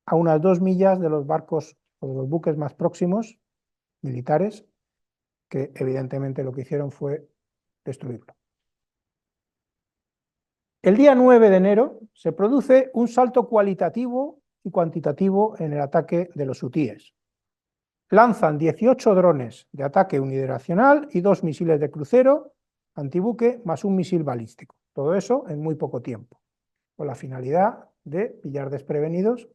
a unas 2 millas de los barcos o de los buques más próximos, militares, que evidentemente lo que hicieron fue destruirlo. El día 9 de enero se produce un salto cualitativo y cuantitativo en el ataque de los hutíes. Lanzan 18 drones de ataque unidireccional y 2 misiles de crucero antibuque más un misil balístico. Todo eso en muy poco tiempo, con la finalidad de pillar desprevenidos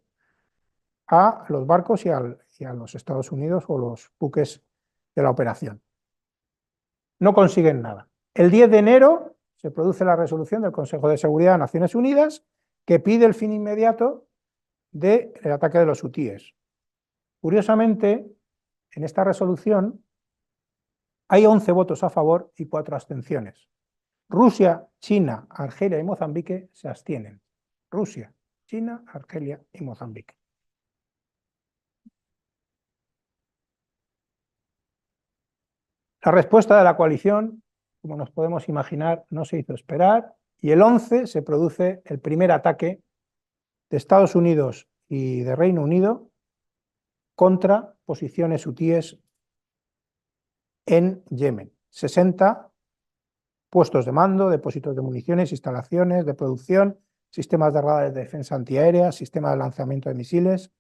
a los barcos y a los Estados Unidos o los buques de la operación. No consiguen nada. El 10 de enero se produce la resolución del Consejo de Seguridad de Naciones Unidas que pide el fin inmediato del ataque de los hutíes. Curiosamente, en esta resolución hay 11 votos a favor y 4 abstenciones. Rusia, China, Argelia y Mozambique se abstienen. Rusia, China, Argelia y Mozambique. La respuesta de la coalición, como nos podemos imaginar, no se hizo esperar y el 11 se produce el primer ataque de Estados Unidos y de Reino Unido contra posiciones hutíes en Yemen. 60 puestos de mando, depósitos de municiones, instalaciones de producción, sistemas de radares de defensa antiaérea, sistema de lanzamiento de misiles,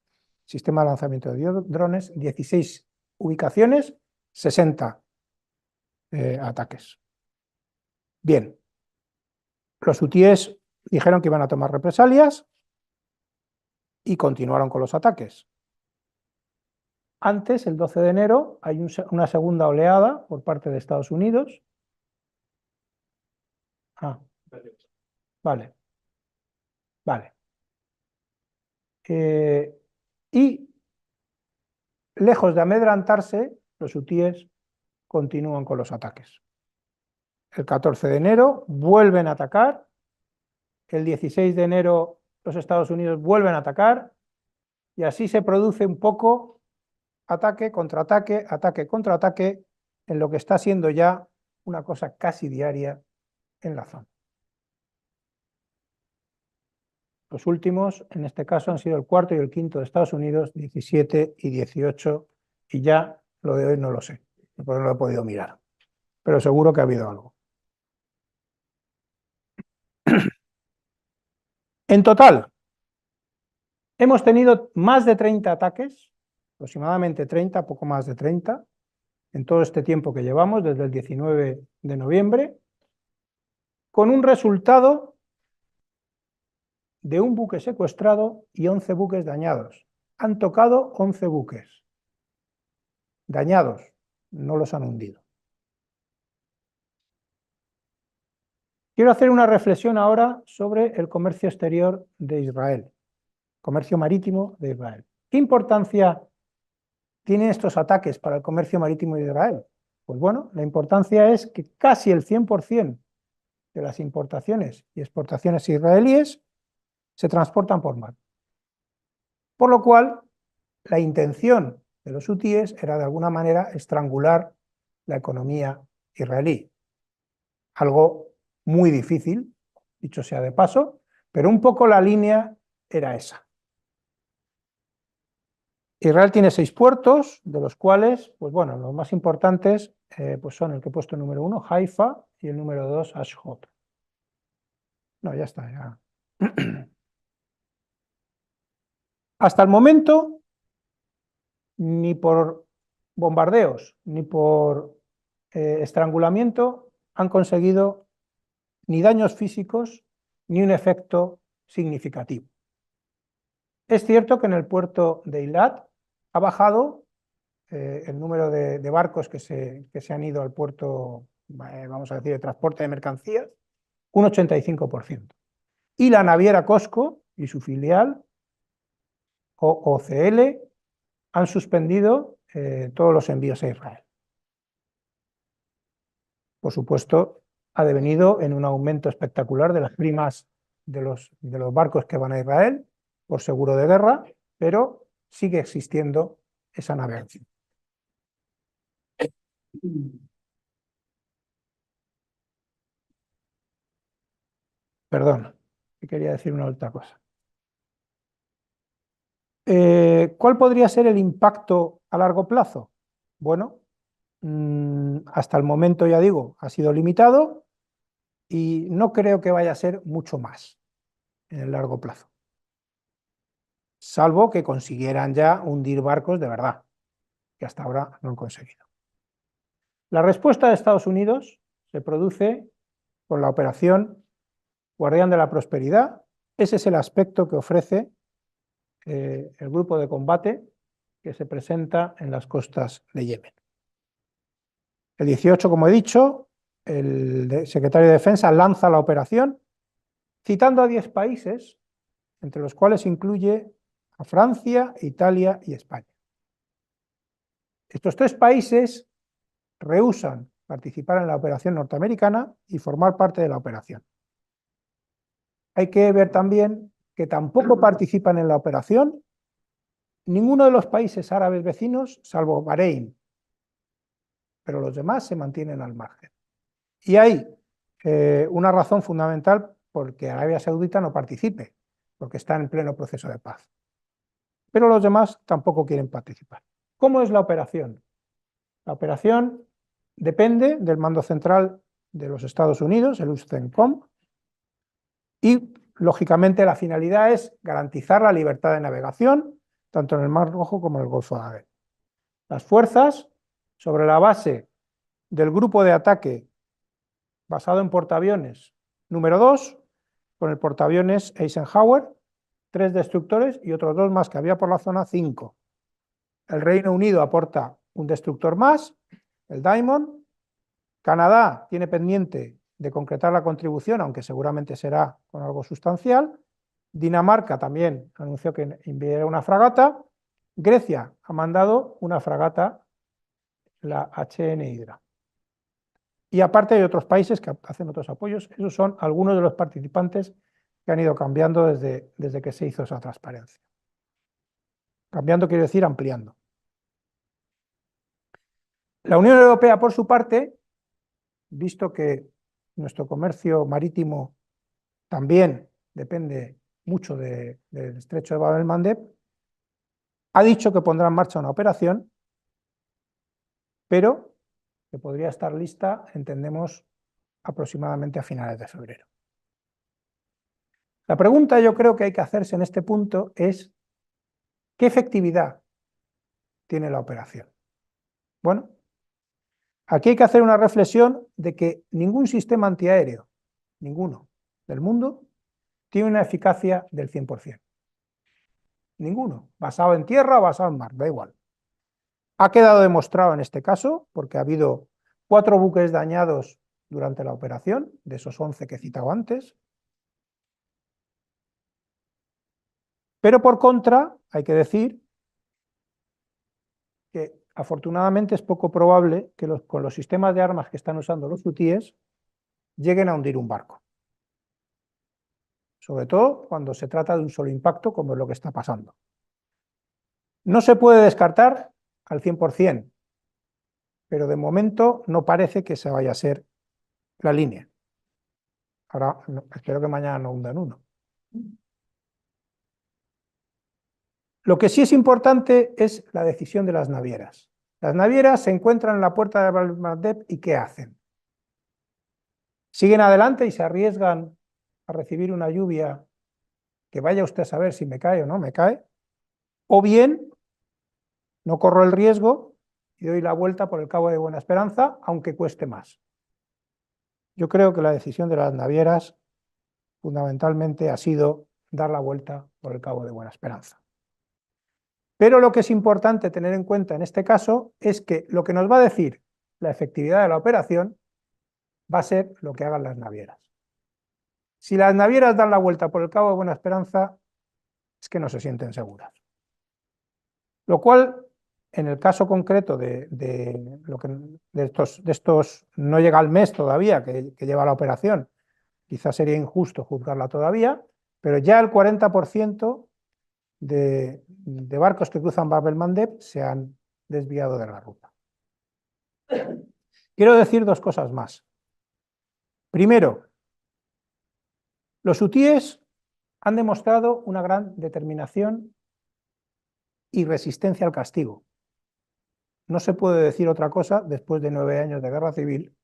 sistema de lanzamiento de drones, 16 ubicaciones, 60 ataques. Bien, los hutíes dijeron que iban a tomar represalias y continuaron con los ataques. Antes, el 12 de enero, hay una segunda oleada por parte de Estados Unidos. Vale. Vale. Y lejos de amedrantarse, los hutíes continúan con los ataques. El 14 de enero vuelven a atacar. El 16 de enero los Estados Unidos vuelven a atacar. Y así se produce un poco ataque, contraataque, ataque, contraataque, en lo que está siendo ya una cosa casi diaria en la zona. Los últimos, en este caso, han sido el 4º y el 5º de Estados Unidos, 17 y 18, y ya lo de hoy no lo sé, porque no lo he podido mirar, pero seguro que ha habido algo. En total, hemos tenido más de 30 ataques, aproximadamente 30, poco más de 30, en todo este tiempo que llevamos, desde el 19 de noviembre, con un resultado de un buque secuestrado y 11 buques dañados. Han tocado 11 buques. dañados, no los han hundido. Quiero hacer una reflexión ahora sobre el comercio exterior de Israel, comercio marítimo de Israel. ¿Qué importancia tienen estos ataques para el comercio marítimo de Israel? Pues bueno, la importancia es que casi el 100% de las importaciones y exportaciones israelíes se transportan por mar. Por lo cual, la intención de los hutíes era de alguna manera estrangular la economía israelí. Algo muy difícil, dicho sea de paso, pero un poco la línea era esa. Israel tiene 6 puertos, de los cuales, pues bueno, los más importantes pues son el que he puesto número 1, Haifa, y el número 2, Ashdod. No, ya está, ya. Hasta el momento, ni por bombardeos, ni por estrangulamiento, han conseguido ni daños físicos, ni un efecto significativo. Es cierto que en el puerto de Eilat ha bajado el número de barcos que se han ido al puerto, vamos a decir, de transporte de mercancías, un 85%. Y la naviera COSCO y su filial, OOCL, han suspendido todos los envíos a Israel. Por supuesto, ha devenido en un aumento espectacular de las primas de los barcos que van a Israel por seguro de guerra, pero sigue existiendo esa navegación. Perdón, que quería decir una otra cosa. ¿Cuál podría ser el impacto a largo plazo? Bueno, hasta el momento, ya digo, ha sido limitado y no creo que vaya a ser mucho más en el largo plazo, salvo que consiguieran ya hundir barcos de verdad, que hasta ahora no han conseguido. La respuesta de Estados Unidos se produce con la operación Guardián de la Prosperidad. Ese es el aspecto que ofrece el grupo de combate que se presenta en las costas de Yemen. El 18, como he dicho, el secretario de Defensa lanza la operación citando a 10 países, entre los cuales incluye a Francia, Italia y España. Estos 3 países rehúsan participar en la operación norteamericana y formar parte de la operación. Hay que ver también que tampoco participan en la operación ninguno de los países árabes vecinos, salvo Bahrein, pero los demás se mantienen al margen. Y hay una razón fundamental por que Arabia Saudita no participe, porque está en pleno proceso de paz. Pero los demás tampoco quieren participar. ¿Cómo es la operación? La operación depende del mando central de los Estados Unidos, el USCENTCOM, y lógicamente la finalidad es garantizar la libertad de navegación, tanto en el Mar Rojo como en el Golfo de Adén. Las fuerzas, sobre la base del grupo de ataque basado en portaaviones número 2, con el portaaviones Eisenhower, 3 destructores y otros 2 más que había por la zona, 5. El Reino Unido aporta un destructor más, el Diamond. Canadá tiene pendiente de concretar la contribución, aunque seguramente será con algo sustancial. Dinamarca también anunció que enviará una fragata. Grecia ha mandado una fragata, la HN Hydra. Y aparte hay otros países que hacen otros apoyos. Esos son algunos de los participantes que han ido cambiando desde que se hizo esa transparencia. Cambiando quiere decir ampliando. La Unión Europea, por su parte, visto que nuestro comercio marítimo también depende mucho del estrecho de Bab el-Mandeb, ha dicho que pondrá en marcha una operación, pero que podría estar lista, entendemos, aproximadamente a finales de febrero. La pregunta yo creo que hay que hacerse en este punto es ¿qué efectividad tiene la operación? Bueno, aquí hay que hacer una reflexión de que ningún sistema antiaéreo, ninguno del mundo, tiene una eficacia del 100%. Ninguno, basado en tierra o basado en mar, da igual. Ha quedado demostrado en este caso, porque ha habido 4 buques dañados durante la operación, de esos 11 que he citado antes. Pero por contra, hay que decir que afortunadamente es poco probable que con los sistemas de armas que están usando los hutíes lleguen a hundir un barco. Sobre todo cuando se trata de un solo impacto, como es lo que está pasando. No se puede descartar al 100%, pero de momento no parece que se vaya a ser la línea. Ahora, espero que mañana no hundan uno. Lo que sí es importante es la decisión de las navieras. Las navieras se encuentran en la puerta de Bab el-Mandeb y ¿qué hacen? ¿Siguen adelante y se arriesgan a recibir una lluvia que vaya usted a saber si me cae o no me cae? ¿O bien no corro el riesgo y doy la vuelta por el Cabo de Buena Esperanza, aunque cueste más? Yo creo que la decisión de las navieras fundamentalmente ha sido dar la vuelta por el Cabo de Buena Esperanza. Pero lo que es importante tener en cuenta en este caso es que lo que nos va a decir la efectividad de la operación va a ser lo que hagan las navieras. Si las navieras dan la vuelta por el Cabo de Buena Esperanza, es que no se sienten seguras. Lo cual, en el caso concreto de estos, no llega al mes todavía que lleva la operación, quizás sería injusto juzgarla todavía, pero ya el 40% de barcos que cruzan Bab el-Mandeb se han desviado de la ruta. Quiero decir 2 cosas más. Primero, los hutíes han demostrado una gran determinación y resistencia al castigo. No se puede decir otra cosa después de 9 años de guerra civil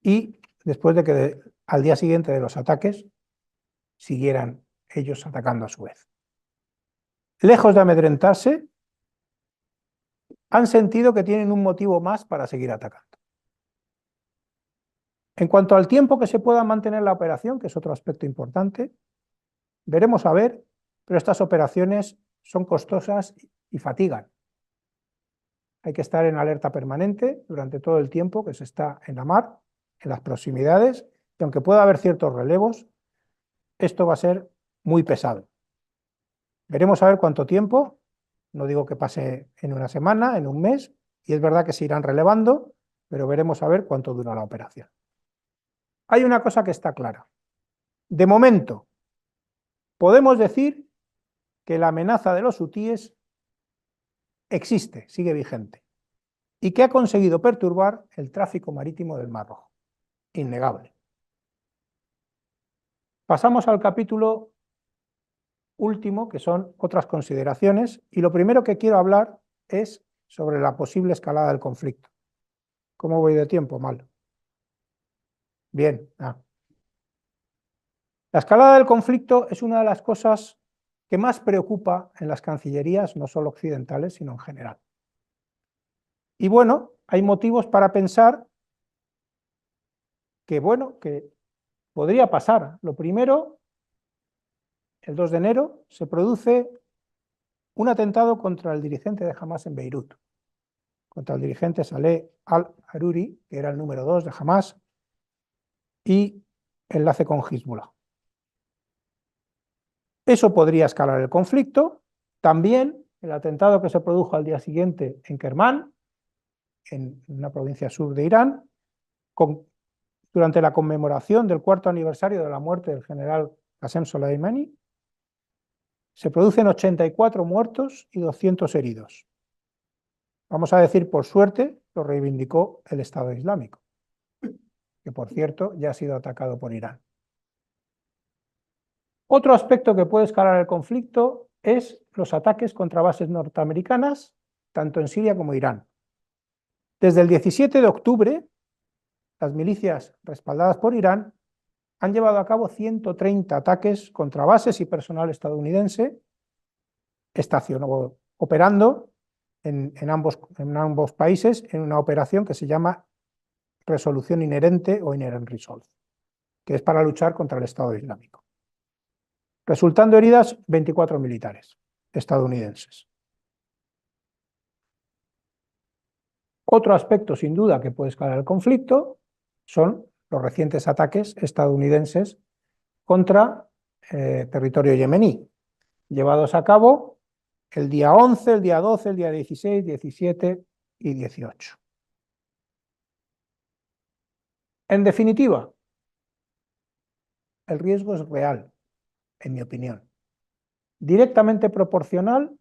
y después de que al día siguiente de los ataques siguieran ellos atacando a su vez. Lejos de amedrentarse, han sentido que tienen un motivo más para seguir atacando. En cuanto al tiempo que se pueda mantener la operación, que es otro aspecto importante, veremos a ver, pero estas operaciones son costosas y fatigan. Hay que estar en alerta permanente durante todo el tiempo que se está en la mar, en las proximidades, y aunque pueda haber ciertos relevos, esto va a ser muy pesado. Veremos a ver cuánto tiempo, no digo que pase en una semana, en un mes, y es verdad que se irán relevando, pero veremos a ver cuánto dura la operación. Hay una cosa que está clara. De momento, podemos decir que la amenaza de los hutíes existe, sigue vigente, y que ha conseguido perturbar el tráfico marítimo del Mar Rojo. Innegable. Pasamos al capítulo último, que son otras consideraciones, y lo primero que quiero hablar es sobre la posible escalada del conflicto. ¿Cómo voy de tiempo? Mal. Bien. La escalada del conflicto es una de las cosas que más preocupa en las cancillerías, no solo occidentales, sino en general. Y bueno, hay motivos para pensar que, bueno, que podría pasar. Lo primero, el 2 de enero, se produce un atentado contra el dirigente de Hamás en Beirut, contra el dirigente Saleh al-Aruri, que era el número 2 de Hamás, y enlace con Hezbollah. Eso podría escalar el conflicto. También el atentado que se produjo al día siguiente en Kermán, en una provincia sur de Irán, durante la conmemoración del 4º aniversario de la muerte del general Qasem Soleimani, se producen 84 muertos y 200 heridos. Vamos a decir, por suerte, lo reivindicó el Estado Islámico, que por cierto ya ha sido atacado por Irán. Otro aspecto que puede escalar el conflicto es los ataques contra bases norteamericanas, tanto en Siria como Irán. Desde el 17 de octubre, las milicias respaldadas por Irán han llevado a cabo 130 ataques contra bases y personal estadounidense operando en ambos países en una operación que se llama Resolución Inherente o Inherent Resolve, que es para luchar contra el Estado Islámico. Resultando heridas 24 militares estadounidenses. Otro aspecto, sin duda, que puede escalar el conflicto son los recientes ataques estadounidenses contra territorio yemení, llevados a cabo el día 11, el día 12, el día 16, 17 y 18. En definitiva, el riesgo es real, en mi opinión, directamente proporcional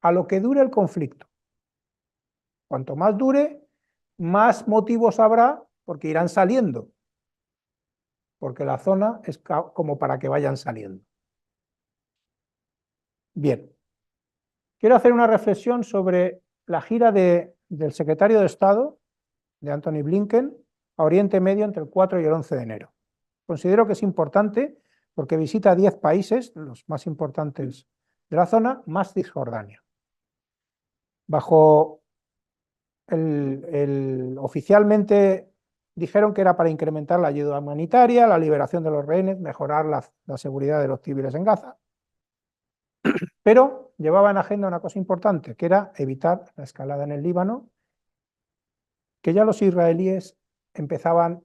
a lo que dure el conflicto. Cuanto más dure, más motivos habrá porque irán saliendo, porque la zona es como para que vayan saliendo. Bien, quiero hacer una reflexión sobre la gira del secretario de Estado, de Antony Blinken, a Oriente Medio entre el 4 y el 11 de enero. Considero que es importante porque visita 10 países, los más importantes de la zona, más Cisjordania. Oficialmente dijeron que era para incrementar la ayuda humanitaria, la liberación de los rehenes, mejorar la seguridad de los civiles en Gaza, pero llevaba en agenda una cosa importante, que era evitar la escalada en el Líbano, que ya los israelíes empezaban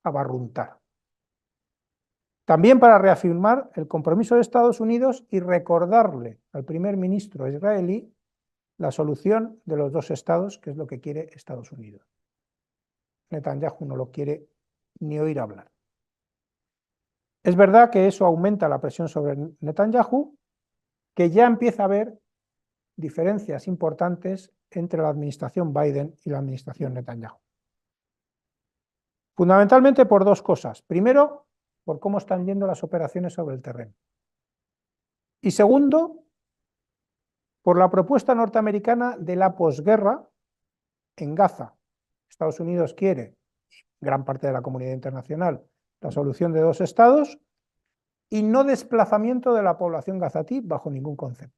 a barruntar. También para reafirmar el compromiso de Estados Unidos y recordarle al primer ministro israelí la solución de los dos estados, que es lo que quiere Estados Unidos. Netanyahu no lo quiere ni oír hablar. Es verdad que eso aumenta la presión sobre Netanyahu, que ya empieza a haber diferencias importantes entre la administración Biden y la administración Netanyahu. Fundamentalmente por dos cosas. Primero, por cómo están yendo las operaciones sobre el terreno. Y segundo, por la propuesta norteamericana de la posguerra en Gaza. Estados Unidos quiere, gran parte de la comunidad internacional, la solución de dos estados y no desplazamiento de la población gazatí bajo ningún concepto.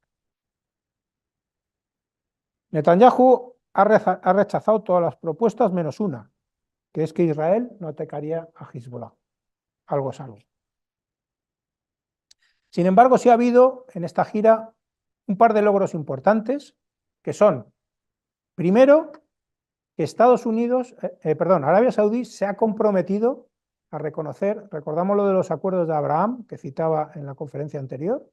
Netanyahu ha rechazado todas las propuestas menos una, que es que Israel no atacaría a Hezbollah. Algo es algo. Sin embargo, sí ha habido en esta gira un par de logros importantes, que son, primero, que Arabia Saudí se ha comprometido a reconocer, recordamos lo de los acuerdos de Abraham, que citaba en la conferencia anterior,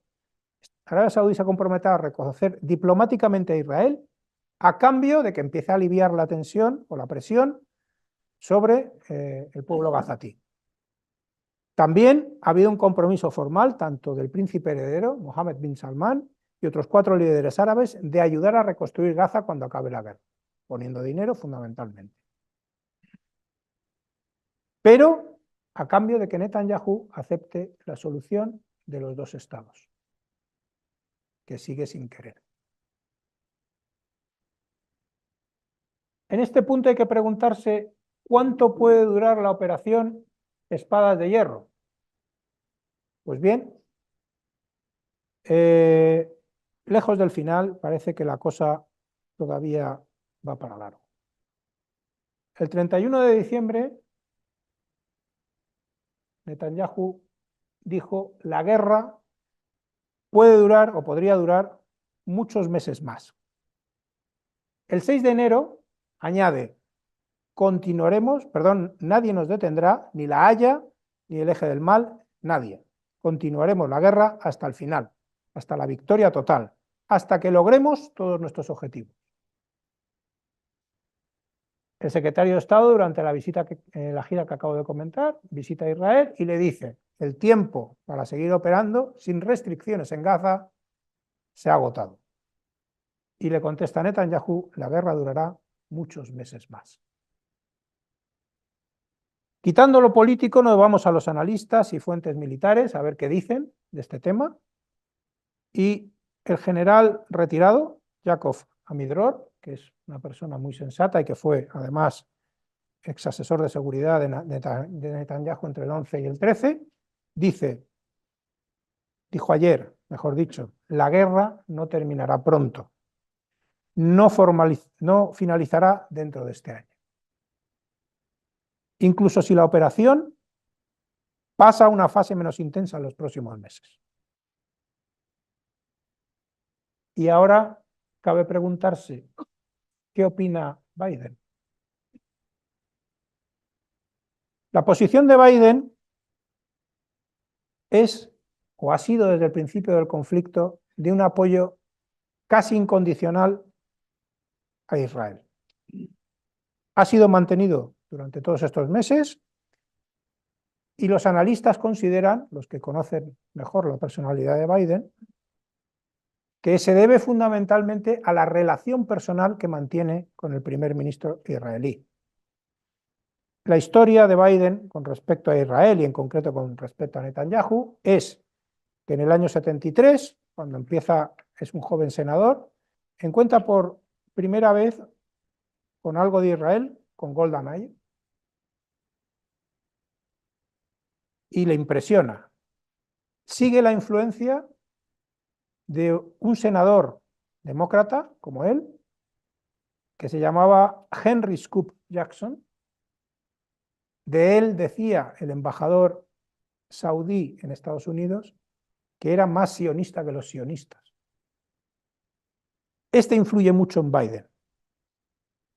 Arabia Saudí se ha comprometido a reconocer diplomáticamente a Israel a cambio de que empiece a aliviar la tensión o la presión sobre el pueblo gazatí. También ha habido un compromiso formal, tanto del príncipe heredero, Mohammed bin Salman, y otros 4 líderes árabes, de ayudar a reconstruir Gaza cuando acabe la guerra, poniendo dinero fundamentalmente. Pero a cambio de que Netanyahu acepte la solución de los dos estados, que sigue sin querer. En este punto hay que preguntarse cuánto puede durar la operación Espadas de Hierro. Pues bien, lejos del final, parece que la cosa todavía va para largo. El 31 de diciembre, Netanyahu dijo: la guerra puede durar o podría durar muchos meses más. El 6 de enero añade: continuaremos, nadie nos detendrá, ni la Haya, ni el eje del mal, nadie. Continuaremos la guerra hasta el final, hasta la victoria total, hasta que logremos todos nuestros objetivos. El secretario de Estado, durante la gira que acabo de comentar, visita a Israel y le dice: el tiempo para seguir operando sin restricciones en Gaza se ha agotado. Y le contesta a Netanyahu: la guerra durará muchos meses más. Quitando lo político, nos vamos a los analistas y fuentes militares a ver qué dicen de este tema. Y el general retirado, Yaakov Amidror, que es una persona muy sensata y que fue además ex asesor de seguridad de Netanyahu entre el 11 y el 13, dijo ayer, mejor dicho, la guerra no terminará pronto, no finalizará dentro de este año. Incluso si la operación pasa a una fase menos intensa en los próximos meses. Y ahora cabe preguntarse, ¿qué opina Biden? La posición de Biden es, o ha sido desde el principio del conflicto, de un apoyo casi incondicional a Israel. Ha sido mantenido durante todos estos meses y los analistas consideran, los que conocen mejor la personalidad de Biden, que se debe fundamentalmente a la relación personal que mantiene con el primer ministro israelí. La historia de Biden con respecto a Israel y en concreto con respecto a Netanyahu es que en el año 73, cuando empieza, es un joven senador, encuentra por primera vez con algo de Israel, con Golda Meir, y le impresiona. Sigue la influencia de un senador demócrata como él, que se llamaba Henry Scoop Jackson. De él decía el embajador saudí en Estados Unidos que era más sionista que los sionistas. Este influye mucho en Biden.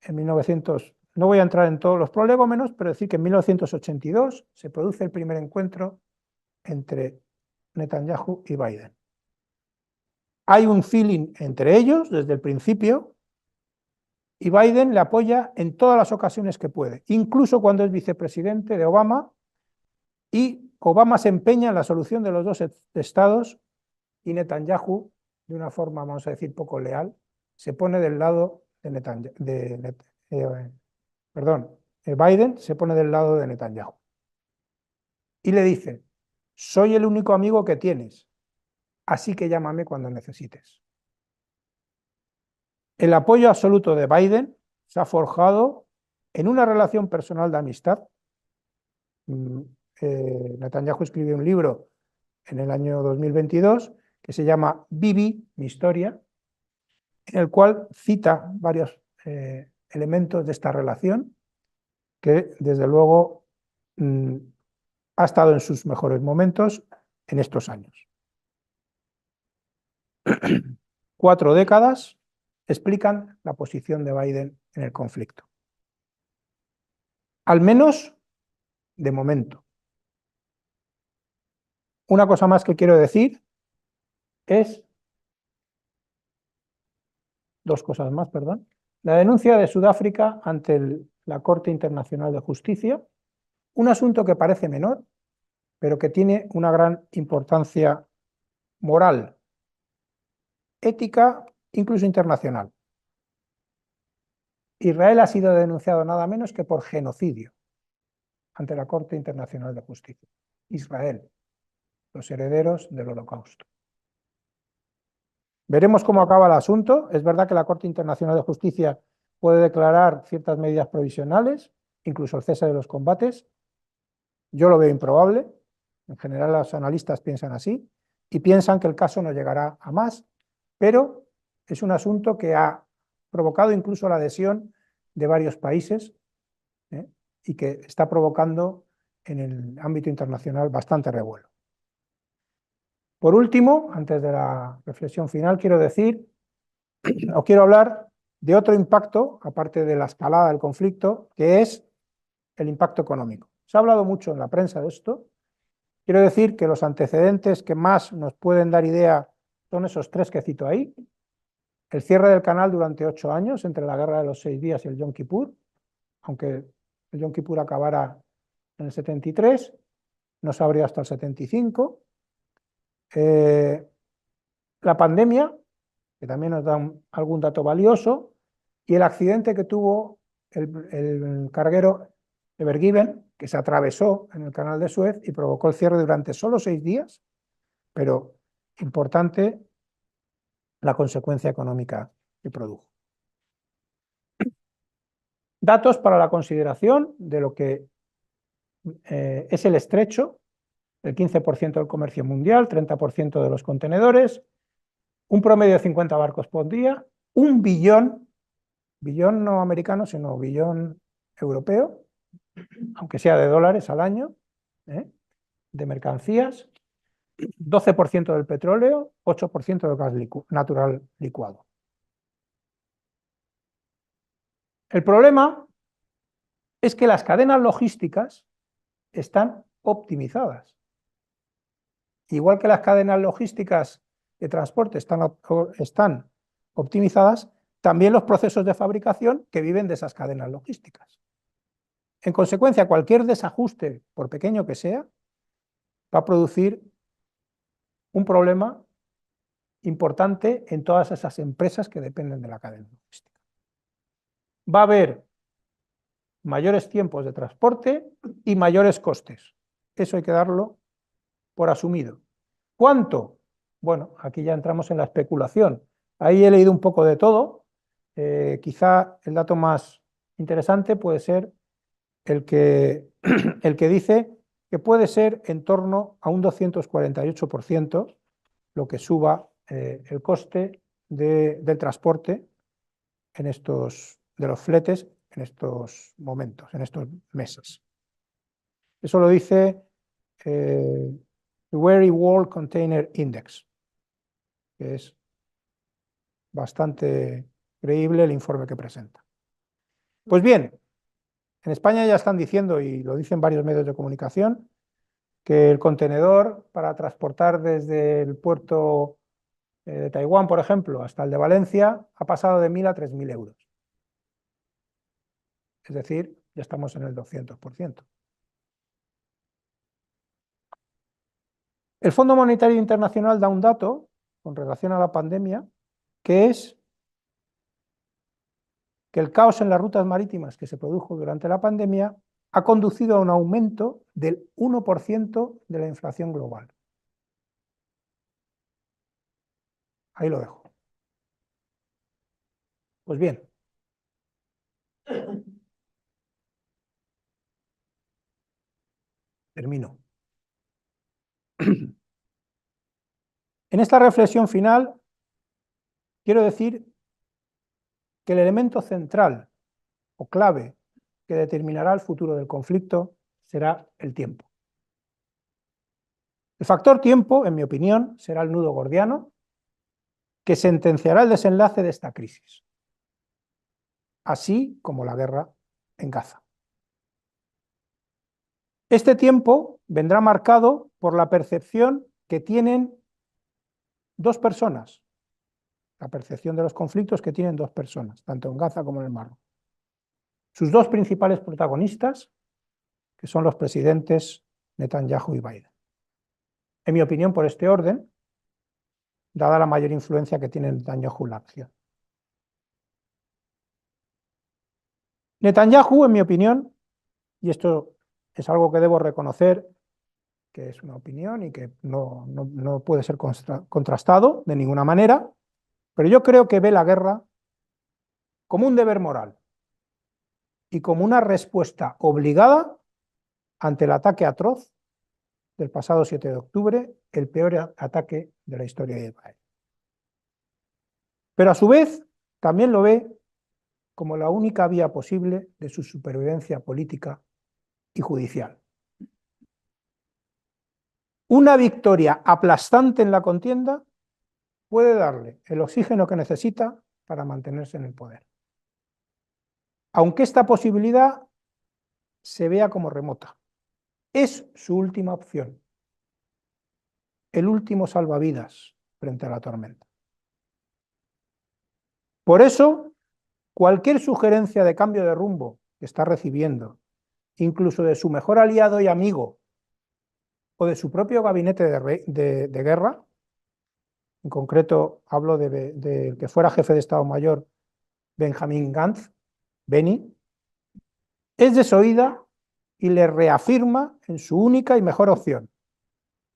En 1900, no voy a entrar en todos los prolegómenos, pero decir que en 1982 se produce el primer encuentro entre Netanyahu y Biden. Hay un feeling entre ellos desde el principio y Biden le apoya en todas las ocasiones que puede, incluso cuando es vicepresidente de Obama, y Obama se empeña en la solución de los dos estados y Netanyahu, de una forma, vamos a decir, poco leal, se pone del lado de Biden se pone del lado de Netanyahu. Y le dice, soy el único amigo que tienes, así que llámame cuando necesites. El apoyo absoluto de Biden se ha forjado en una relación personal de amistad. Netanyahu escribió un libro en el año 2022 que se llama Bibi, mi historia, en el cual cita varios elementos de esta relación que desde luego ha estado en sus mejores momentos en estos años. 4 décadas explican la posición de Biden en el conflicto. Al menos de momento. Una cosa más que quiero decir es, dos cosas más, perdón. La denuncia de Sudáfrica ante la Corte Internacional de Justicia, un asunto que parece menor, pero que tiene una gran importancia moral, ética, incluso internacional. Israel ha sido denunciado nada menos que por genocidio ante la Corte Internacional de Justicia. Israel, los herederos del Holocausto. Veremos cómo acaba el asunto. Es verdad que la Corte Internacional de Justicia puede declarar ciertas medidas provisionales, incluso el cese de los combates. Yo lo veo improbable. En general los analistas piensan así y piensan que el caso no llegará a más, pero es un asunto que ha provocado incluso la adhesión de varios países y que está provocando en el ámbito internacional bastante revuelo. Por último, antes de la reflexión final, quiero decir, o quiero hablar de otro impacto, aparte de la escalada del conflicto, que es el impacto económico. Se ha hablado mucho en la prensa de esto. Quiero decir que los antecedentes que más nos pueden dar idea son esos 3 que cito ahí. El cierre del canal durante 8 años, entre la Guerra de los 6 días y el Yom Kippur, aunque el Yom Kippur acabara en el 73, no se abrió hasta el 75. La pandemia, que también nos da algún dato valioso, y el accidente que tuvo el carguero Ever Given, que se atravesó en el canal de Suez y provocó el cierre durante solo 6 días, pero importante la consecuencia económica que produjo. Datos para la consideración de lo que es el estrecho, el 15% del comercio mundial, 30% de los contenedores, un promedio de 50 barcos por día, 1 billón, billón no americano, sino billón europeo, aunque sea de dólares al año, de mercancías, 12% del petróleo, 8% del gas natural licuado. El problema es que las cadenas logísticas están optimizadas. Igual que las cadenas logísticas de transporte están optimizadas, también los procesos de fabricación que viven de esas cadenas logísticas. En consecuencia, cualquier desajuste, por pequeño que sea, va a producir un problema importante en todas esas empresas que dependen de la cadena logística. Va a haber mayores tiempos de transporte y mayores costes. Eso hay que darlo por asumido. ¿Cuánto? Bueno, aquí ya entramos en la especulación. Ahí he leído un poco de todo. Quizá el dato más interesante puede ser el que, el que dice que puede ser en torno a un 248% lo que suba el coste del transporte de los fletes en estos momentos, en estos meses. Eso lo dice the Very World Container Index, que es bastante creíble el informe que presenta. Pues bien, en España ya están diciendo, y lo dicen varios medios de comunicación, que el contenedor para transportar desde el puerto de Taiwán, por ejemplo, hasta el de Valencia, ha pasado de 1.000 a 3.000 euros. Es decir, ya estamos en el 200%. El Fondo Monetario Internacional da un dato con relación a la pandemia, que es que el caos en las rutas marítimas que se produjo durante la pandemia ha conducido a un aumento del 1% de la inflación global. Ahí lo dejo. Pues bien, termino. En esta reflexión final, quiero decir que el elemento central o clave que determinará el futuro del conflicto será el tiempo. El factor tiempo, en mi opinión, será el nudo gordiano que sentenciará el desenlace de esta crisis, así como la guerra en Gaza. Este tiempo vendrá marcado por la percepción que tienen dos personas, la percepción de los conflictos que tienen dos personas, tanto en Gaza como en el Mar Rojo. Sus dos principales protagonistas, que son los presidentes Netanyahu y Biden. En mi opinión, por este orden, dada la mayor influencia que tiene Netanyahu en la acción. Netanyahu, en mi opinión, y esto es algo que debo reconocer, que es una opinión y que no puede ser contrastado de ninguna manera, pero yo creo que ve la guerra como un deber moral y como una respuesta obligada ante el ataque atroz del pasado 7 de octubre, el peor ataque de la historia de Israel. Pero a su vez también lo ve como la única vía posible de su supervivencia política y judicial. Una victoria aplastante en la contienda puede darle el oxígeno que necesita para mantenerse en el poder. Aunque esta posibilidad se vea como remota, es su última opción, el último salvavidas frente a la tormenta. Por eso, cualquier sugerencia de cambio de rumbo que está recibiendo, incluso de su mejor aliado y amigo, o de su propio gabinete de guerra, en concreto hablo de que fuera jefe de Estado Mayor Benjamin Gantz, Benny, es desoída y le reafirma en su única y mejor opción,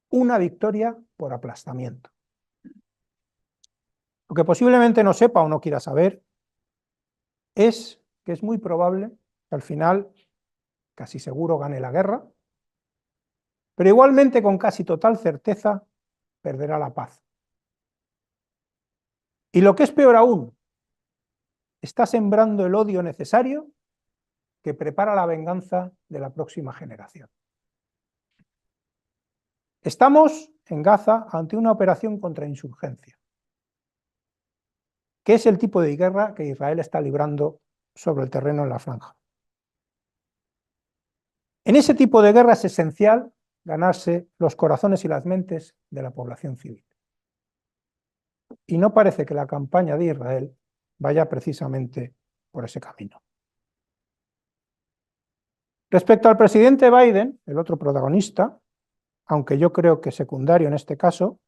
una victoria por aplastamiento. Lo que posiblemente no sepa o no quiera saber es que es muy probable que al final, casi seguro, gane la guerra, pero igualmente con casi total certeza perderá la paz. Y lo que es peor aún, está sembrando el odio necesario que prepara la venganza de la próxima generación. Estamos en Gaza ante una operación contra insurgencia, que es el tipo de guerra que Israel está librando sobre el terreno en la franja. En ese tipo de guerra es esencial ganarse los corazones y las mentes de la población civil. Y no parece que la campaña de Israel vaya precisamente por ese camino. Respecto al presidente Biden, el otro protagonista, aunque yo creo que secundario en este caso,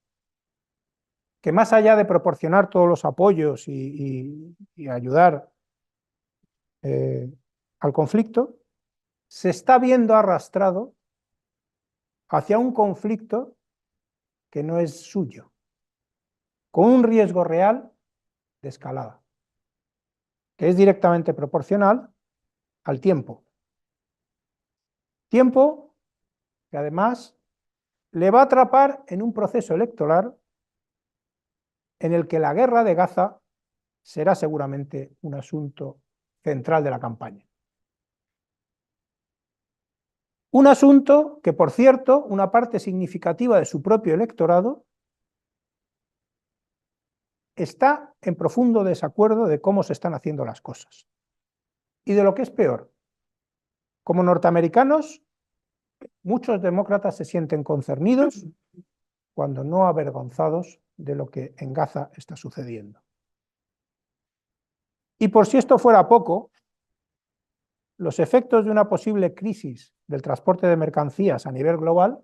que más allá de proporcionar todos los apoyos y ayudar al conflicto, se está viendo arrastrado hacia un conflicto que no es suyo, con un riesgo real de escalada, que es directamente proporcional al tiempo. Tiempo que además le va a atrapar en un proceso electoral en el que la guerra de Gaza será seguramente un asunto central de la campaña. Un asunto que, por cierto, una parte significativa de su propio electorado está en profundo desacuerdo de cómo se están haciendo las cosas. Y de lo que es peor, como norteamericanos, muchos demócratas se sienten concernidos, cuando no avergonzados, de lo que en Gaza está sucediendo. Y por si esto fuera poco, los efectos de una posible crisis del transporte de mercancías a nivel global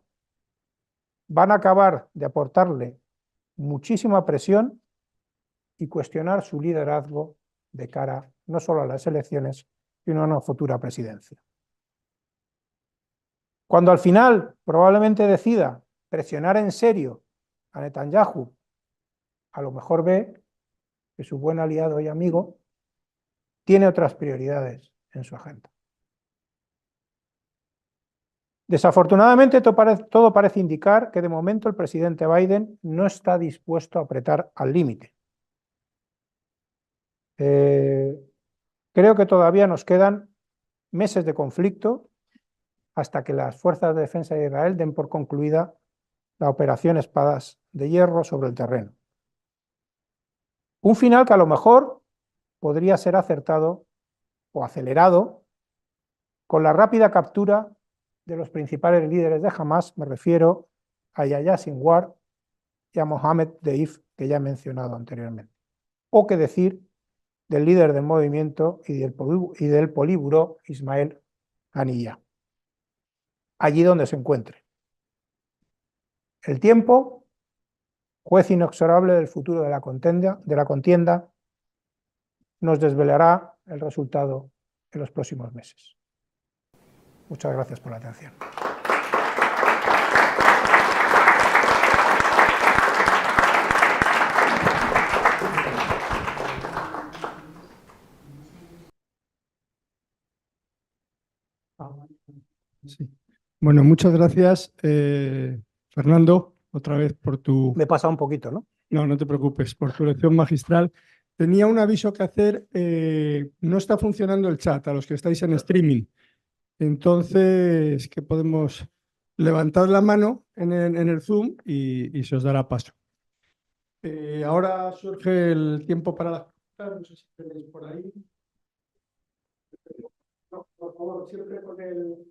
van a acabar de aportarle muchísima presión y cuestionar su liderazgo de cara no solo a las elecciones, sino a una futura presidencia. Cuando al final probablemente decida presionar en serio a Netanyahu, a lo mejor ve que su buen aliado y amigo tiene otras prioridades en su agenda. Desafortunadamente, todo parece indicar que de momento el presidente Biden no está dispuesto a apretar al límite. Creo que todavía nos quedan meses de conflicto hasta que las fuerzas de defensa de Israel den por concluida la operación Espadas de Hierro sobre el terreno. Un final que a lo mejor podría ser acertado o acelerado con la rápida captura de los principales líderes de Hamas, me refiero a Yahya Sinwar y a Mohammed Deif, que ya he mencionado anteriormente. O qué decir del líder del movimiento y del Politburó, Ismael Haniyeh, allí donde se encuentre. El tiempo, juez inexorable del futuro de la contienda, nos desvelará el resultado en los próximos meses. Muchas gracias por la atención. Sí. Bueno, muchas gracias, Fernando, otra vez por tu... Me he pasado un poquito, ¿no? No, no te preocupes, por tu lección magistral. Tenía un aviso que hacer. No está funcionando el chat a los que estáis en streaming. Entonces, ¿qué podemos? Levantar la mano en el Zoom y se os dará paso. Ahora surge el tiempo para las preguntas. No sé si tenéis por ahí. No, por favor, siempre con el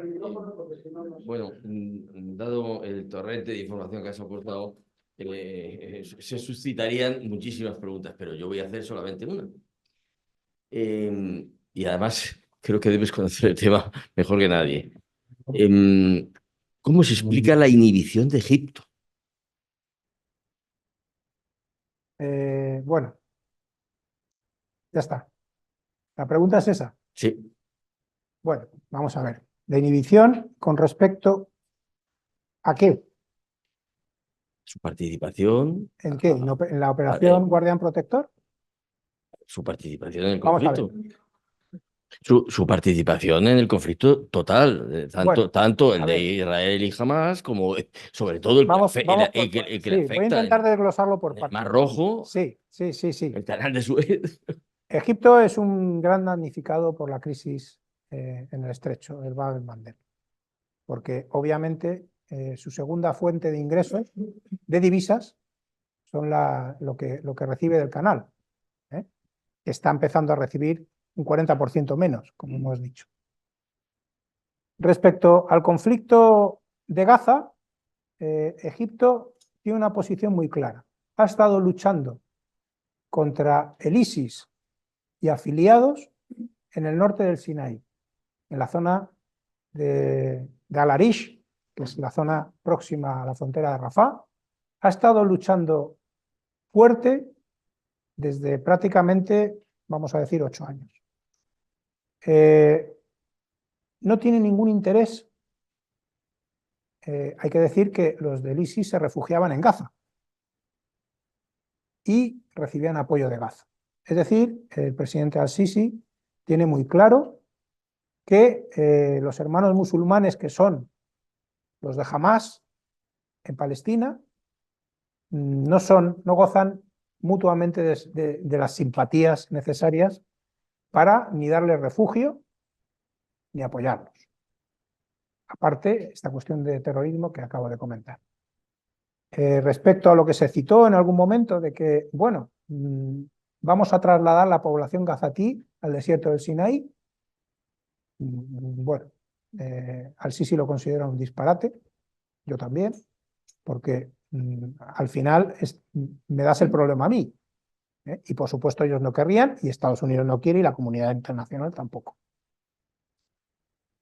micrófono, porque si no... Bueno, dado el torrente de información que has aportado, se suscitarían muchísimas preguntas, pero yo voy a hacer solamente una. Y además, creo que debes conocer el tema mejor que nadie. ¿Cómo se explica la inhibición de Egipto? Bueno, ya está. La pregunta es esa. Sí, Bueno, vamos a ver. La inhibición con respecto ¿a qué? su participación. ¿En qué? ¿En la operación Guardián Protector? Su participación en el Vamos a conflicto. ver. Su participación en el conflicto total, Bueno, tanto el a de ver. Israel y Hamas, como sobre todo el Vamos que por le partes. Sí, afecta voy a intentar desglosarlo por en el partes. Mar Rojo, Sí. el canal de Suez. Egipto es un gran damnificado por la crisis en el estrecho, el Bab el-Mandeb, porque obviamente su segunda fuente de ingresos de divisas son lo que recibe del canal, que está empezando a recibir un 40% menos, como hemos dicho. Respecto al conflicto de Gaza, Egipto tiene una posición muy clara. Ha estado luchando contra el ISIS y afiliados en el norte del Sinaí, en la zona de Al-Arish, que es la zona próxima a la frontera de Rafah. Ha estado luchando fuerte desde prácticamente, vamos a decir, 8 años. No tiene ningún interés. Hay que decir que los del ISIS se refugiaban en Gaza y recibían apoyo de Gaza. Es decir, el presidente al-Sisi tiene muy claro que los hermanos musulmanes, que son los de Hamás en Palestina, no gozan mutuamente de las simpatías necesarias para ni darles refugio ni apoyarlos. Aparte, esta cuestión de terrorismo que acabo de comentar. Respecto a lo que se citó en algún momento de que, bueno, vamos a trasladar la población gazatí al desierto del Sinaí, bueno, al-Sisi lo considera un disparate, yo también, porque al final me das el problema a mí, y por supuesto ellos no querrían, y Estados Unidos no quiere, y la comunidad internacional tampoco.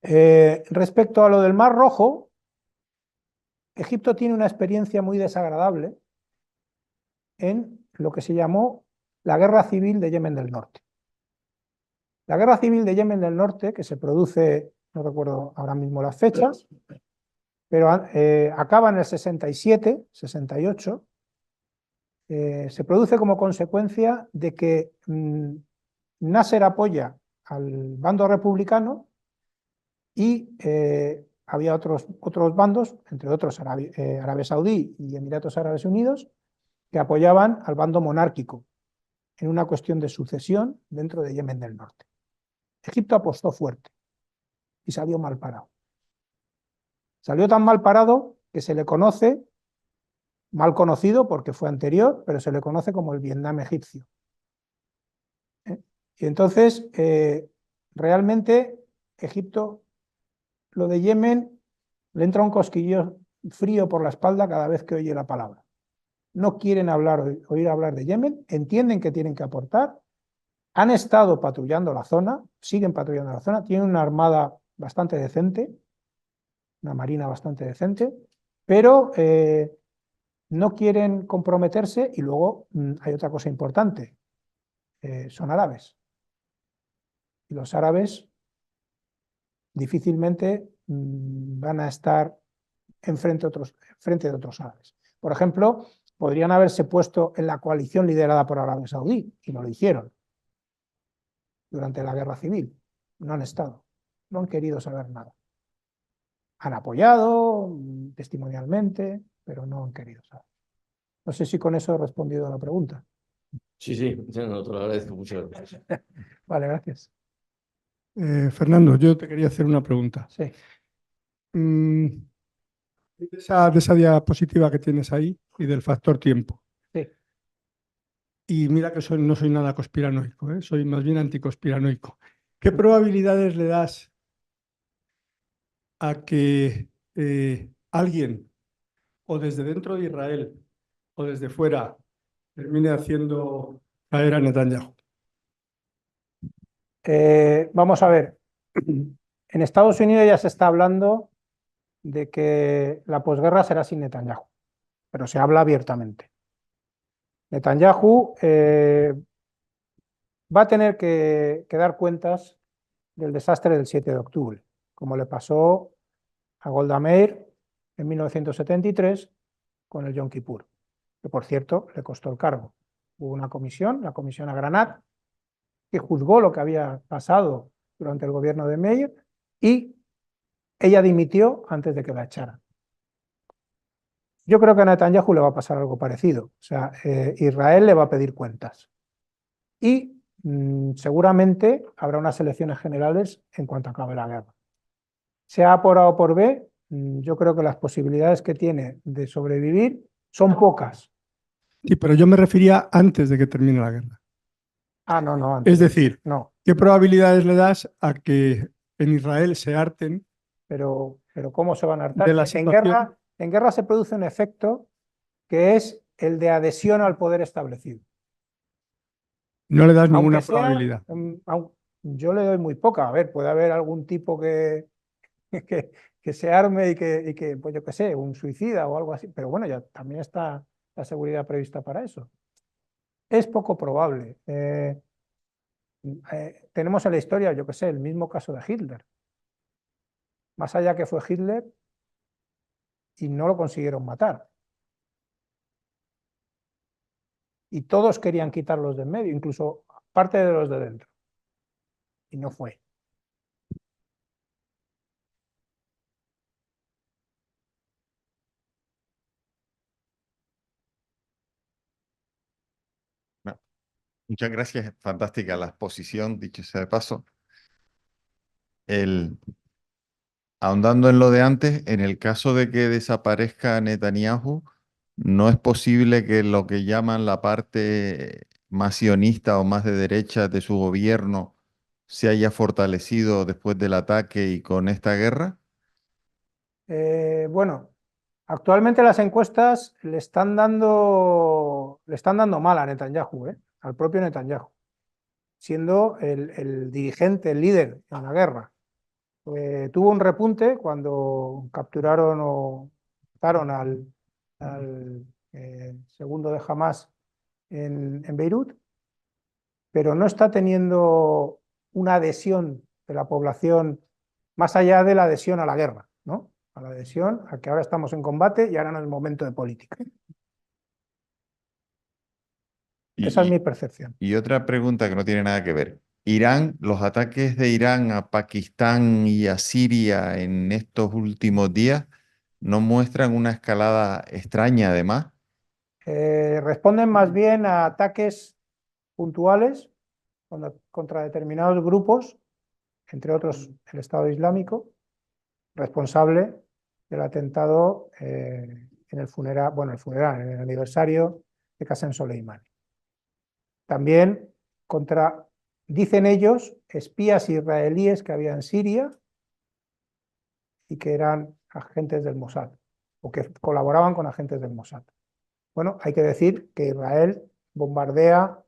Respecto a lo del Mar Rojo, Egipto tiene una experiencia muy desagradable en lo que se llamó la Guerra Civil de Yemen del Norte. La Guerra Civil de Yemen del Norte, que se produce, no recuerdo ahora mismo las fechas, pero acaba en el 67, 68, se produce como consecuencia de que Nasser apoya al bando republicano y había otros bandos, entre otros Arabia Saudí y Emiratos Árabes Unidos, que apoyaban al bando monárquico en una cuestión de sucesión dentro de Yemen del Norte. Egipto apostó fuerte y salió mal parado. Salió tan mal parado que se le conoce, mal conocido porque fue anterior, pero se le conoce como el Vietnam egipcio. Y entonces, realmente, Egipto, lo de Yemen, le entra un cosquillo frío por la espalda cada vez que oye la palabra. No quieren oír hablar de Yemen, entienden que tienen que aportar, han estado patrullando la zona, siguen patrullando la zona, tienen una armada bastante decente, una marina bastante decente, pero no quieren comprometerse. Y luego hay otra cosa importante, son árabes. Y los árabes difícilmente van a estar frente de otros árabes. Por ejemplo, podrían haberse puesto en la coalición liderada por Arabia Saudí, y no lo hicieron durante la guerra civil. No han estado, no han querido saber nada. Han apoyado testimonialmente, pero no han querido saber. No sé si con eso he respondido a la pregunta. Sí, no, te lo agradezco, muchas gracias. Vale, gracias. Fernando, yo te quería hacer una pregunta. Sí. De esa diapositiva que tienes ahí y del factor tiempo. Sí. Y mira que no soy nada conspiranoico, soy más bien anticonspiranoico. ¿Qué probabilidades le das a que alguien, o desde dentro de Israel o desde fuera, termine haciendo caer a Netanyahu? Vamos a ver. En Estados Unidos ya se está hablando de que la posguerra será sin Netanyahu, pero se habla abiertamente. Netanyahu va a tener que dar cuentas del desastre del 7 de octubre, como le pasó a Golda Meir en 1973 con el Yom Kippur, que por cierto le costó el cargo. Hubo una comisión, la comisión Agranat, que juzgó lo que había pasado durante el gobierno de Meir, y ella dimitió antes de que la echaran. Yo creo que a Netanyahu le va a pasar algo parecido. O sea, Israel le va a pedir cuentas. Y seguramente habrá unas elecciones generales en cuanto acabe la guerra. Sea por A o por B, yo creo que las posibilidades que tiene de sobrevivir son pocas. Sí, pero yo me refería antes de que termine la guerra. No, antes. Es decir, no. ¿qué probabilidades le das a que en Israel se harten pero ¿cómo se van a hartar? de la situación. En guerra se produce un efecto que es el de adhesión al poder establecido. No le das ninguna Aunque sea, probabilidad. yo le doy muy poca. A ver, puede haber algún tipo que se arme y que, pues yo qué sé, un suicida o algo así, pero bueno, ya también está la seguridad prevista para eso. Es poco probable. Tenemos en la historia, yo qué sé, el mismo caso de Hitler. Más allá que fue Hitler y no lo consiguieron matar. Y todos querían quitarlos de en medio, incluso parte de los de dentro. Y no fue. No, muchas gracias, fantástica la exposición, dicho sea de paso. Ahondando en lo de antes, en el caso de que desaparezca Netanyahu, no es posible que lo que llaman la parte más sionista o más de derecha de su gobierno se haya fortalecido después del ataque y con esta guerra. Bueno, actualmente las encuestas le están dando mal a Netanyahu, al propio Netanyahu, siendo el dirigente, el líder en la guerra. Tuvo un repunte cuando capturaron o mataron al segundo de Hamas en Beirut, pero no está teniendo una adhesión de la población más allá de la adhesión a la guerra, ¿no? A la adhesión a que ahora estamos en combate y ahora no es el momento de política. Esa es mi percepción. Y otra pregunta que no tiene nada que ver. Irán, los ataques de Irán a Pakistán y a Siria en estos últimos días no muestran una escalada extraña además. Responden más bien a ataques puntuales contra determinados grupos, entre otros el Estado Islámico, responsable del atentado en el funeral, en el aniversario de Qasem Soleimani. También contra, dicen ellos, espías israelíes que había en Siria y que eran agentes del Mossad o que colaboraban con agentes del Mossad. Bueno, hay que decir que Israel bombardea,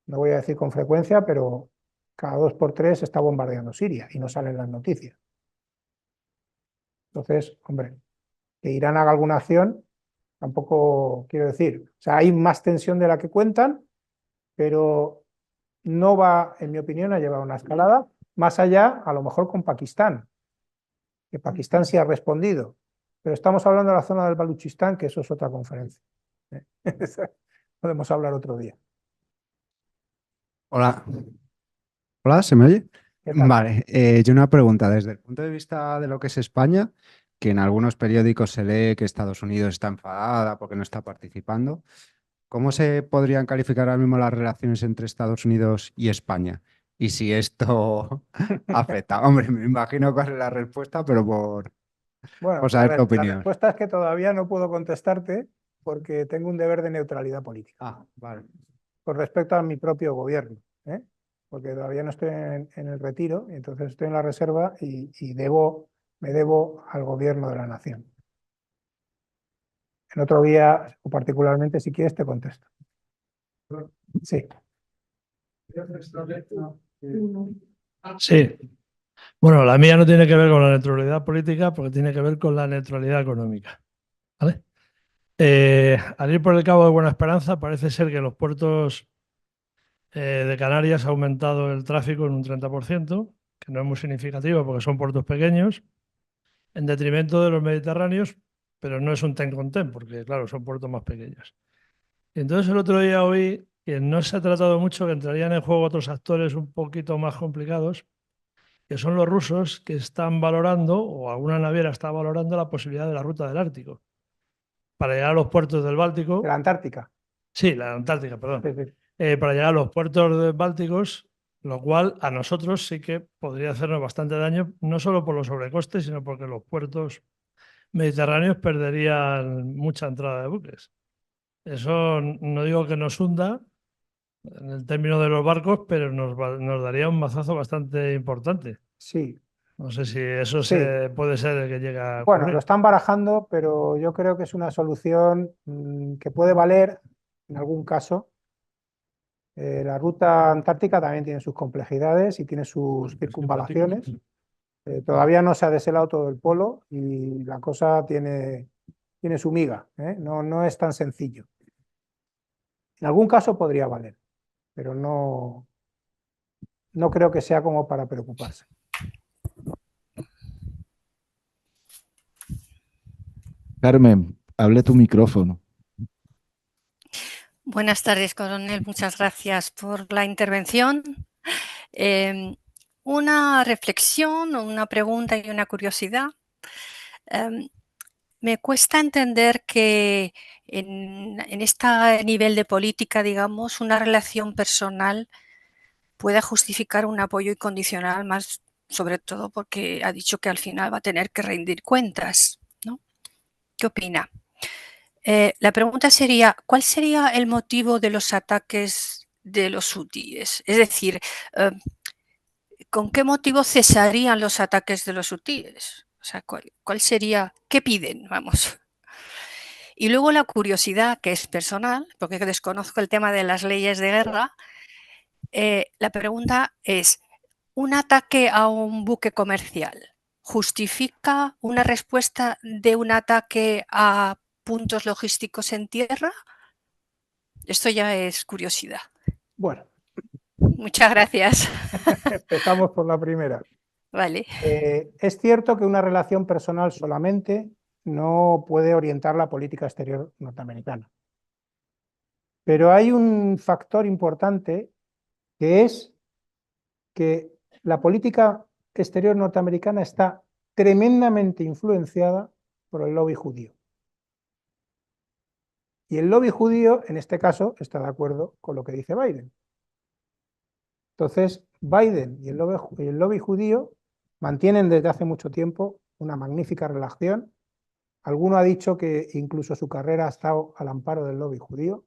no voy a decir con frecuencia, pero cada 2 por 3 está bombardeando Siria y no salen las noticias. Entonces, hombre, que Irán haga alguna acción, tampoco quiero decir. O sea, hay más tensión de la que cuentan, pero no va, en mi opinión, a llevar una escalada más allá, a lo mejor con Pakistán, que Pakistán sí ha respondido. Pero estamos hablando de la zona del Baluchistán, que eso es otra conferencia. Podemos hablar otro día. Hola. Hola, ¿se me oye? ¿Qué tal? Vale, yo una pregunta. Desde el punto de vista de lo que es España, que en algunos periódicos se lee que Estados Unidos está enfadada porque no está participando, ¿cómo se podrían calificar ahora mismo las relaciones entre Estados Unidos y España? Y si esto afecta. Hombre, me imagino cuál es la respuesta, pero Bueno, por saber tu la opinión. respuesta es que todavía no puedo contestarte porque tengo un deber de neutralidad política Ah, vale. con respecto a mi propio gobierno, ¿eh? Porque todavía no estoy en el retiro, y entonces estoy en la reserva y me debo al gobierno de la nación. En otro día, o particularmente, si quieres, te contesto. Sí. Sí. Bueno, la mía no tiene que ver con la neutralidad política porque tiene que ver con la neutralidad económica. ¿Vale? Al ir por el Cabo de Buena Esperanza, parece ser que los puertos de Canarias ha aumentado el tráfico en un 30%, que no es muy significativo porque son puertos pequeños, en detrimento de los mediterráneos, pero no es un ten con ten, porque claro, son puertos más pequeños. Y entonces el otro día oí que no se ha tratado mucho, que entrarían en juego otros actores un poquito más complicados, que son los rusos que están valorando, o alguna naviera está valorando la posibilidad de la ruta del Ártico para llegar a los puertos del Báltico. De la Antártica. Sí, la Antártica, perdón. Sí, sí. Para llegar a los puertos bálticos, lo cual a nosotros sí que podría hacernos bastante daño, no solo por los sobrecostes, sino porque los puertos mediterráneos perderían mucha entrada de buques. Eso no digo que nos hunda en el término de los barcos, pero nos daría un mazazo bastante importante. Sí. No sé si eso Sí. puede ser el que llega a Bueno, ocurrir. lo están barajando, pero yo creo que es una solución que puede valer en algún caso. La ruta antártica también tiene sus complejidades y tiene sus circunvalaciones. Todavía no se ha deshelado todo el polo y la cosa tiene su miga, ¿eh? No es tan sencillo. En algún caso podría valer, pero no creo que sea como para preocuparse. Carmen, hable tu micrófono. Buenas tardes, coronel. Muchas gracias por la intervención. Una reflexión, una pregunta y una curiosidad. Me cuesta entender que en este nivel de política, digamos, una relación personal pueda justificar un apoyo incondicional, más sobre todo porque ha dicho que al final va a tener que rendir cuentas, ¿no? ¿Qué opina? La pregunta sería, ¿cuál sería el motivo de los ataques de los hutíes? Es decir, ¿con qué motivo cesarían los ataques de los hutíes? O sea, ¿cuál sería? ¿Qué piden? Vamos. Y luego la curiosidad, que es personal, porque desconozco el tema de las leyes de guerra, la pregunta es, ¿un ataque a un buque comercial justifica una respuesta de un ataque a puntos logísticos en tierra? Esto ya es curiosidad. Bueno, Muchas gracias. empezamos por la primera. Vale. Es cierto que una relación personal solamente no puede orientar la política exterior norteamericana. Pero hay un factor importante que es que la política exterior norteamericana está tremendamente influenciada por el lobby judío. Y el lobby judío, en este caso, está de acuerdo con lo que dice Biden. Entonces, Biden y el lobby judío mantienen desde hace mucho tiempo una magnífica relación. Alguno ha dicho que incluso su carrera ha estado al amparo del lobby judío,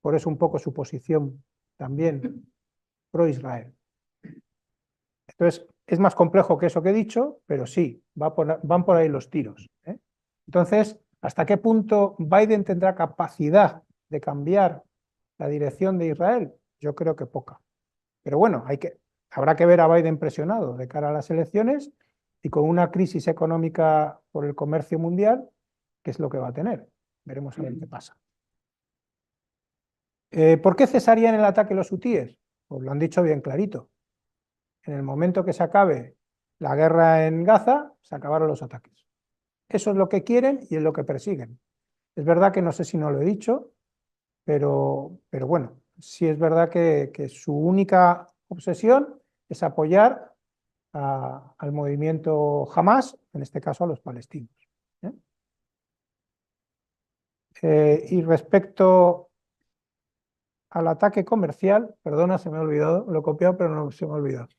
por eso un poco su posición también pro-Israel. Entonces, es más complejo que eso que he dicho, pero sí, van por ahí los tiros, ¿eh? Entonces, ¿hasta qué punto Biden tendrá capacidad de cambiar la dirección de Israel? Yo creo que poca. Pero bueno, habrá que ver a Biden presionado de cara a las elecciones y con una crisis económica por el comercio mundial, ¿qué es lo que va a tener? Veremos a ver qué pasa. ¿Por qué cesarían el ataque los hutíes? Pues lo han dicho bien clarito. En el momento que se acabe la guerra en Gaza, se acabaron los ataques. Eso es lo que quieren y es lo que persiguen. Es verdad que no sé si no lo he dicho, pero bueno, sí es verdad que su única obsesión es apoyar al movimiento Hamas, en este caso a los palestinos. Y respecto al ataque comercial, perdona, se me ha olvidado, lo he copiado, pero no se me ha olvidado.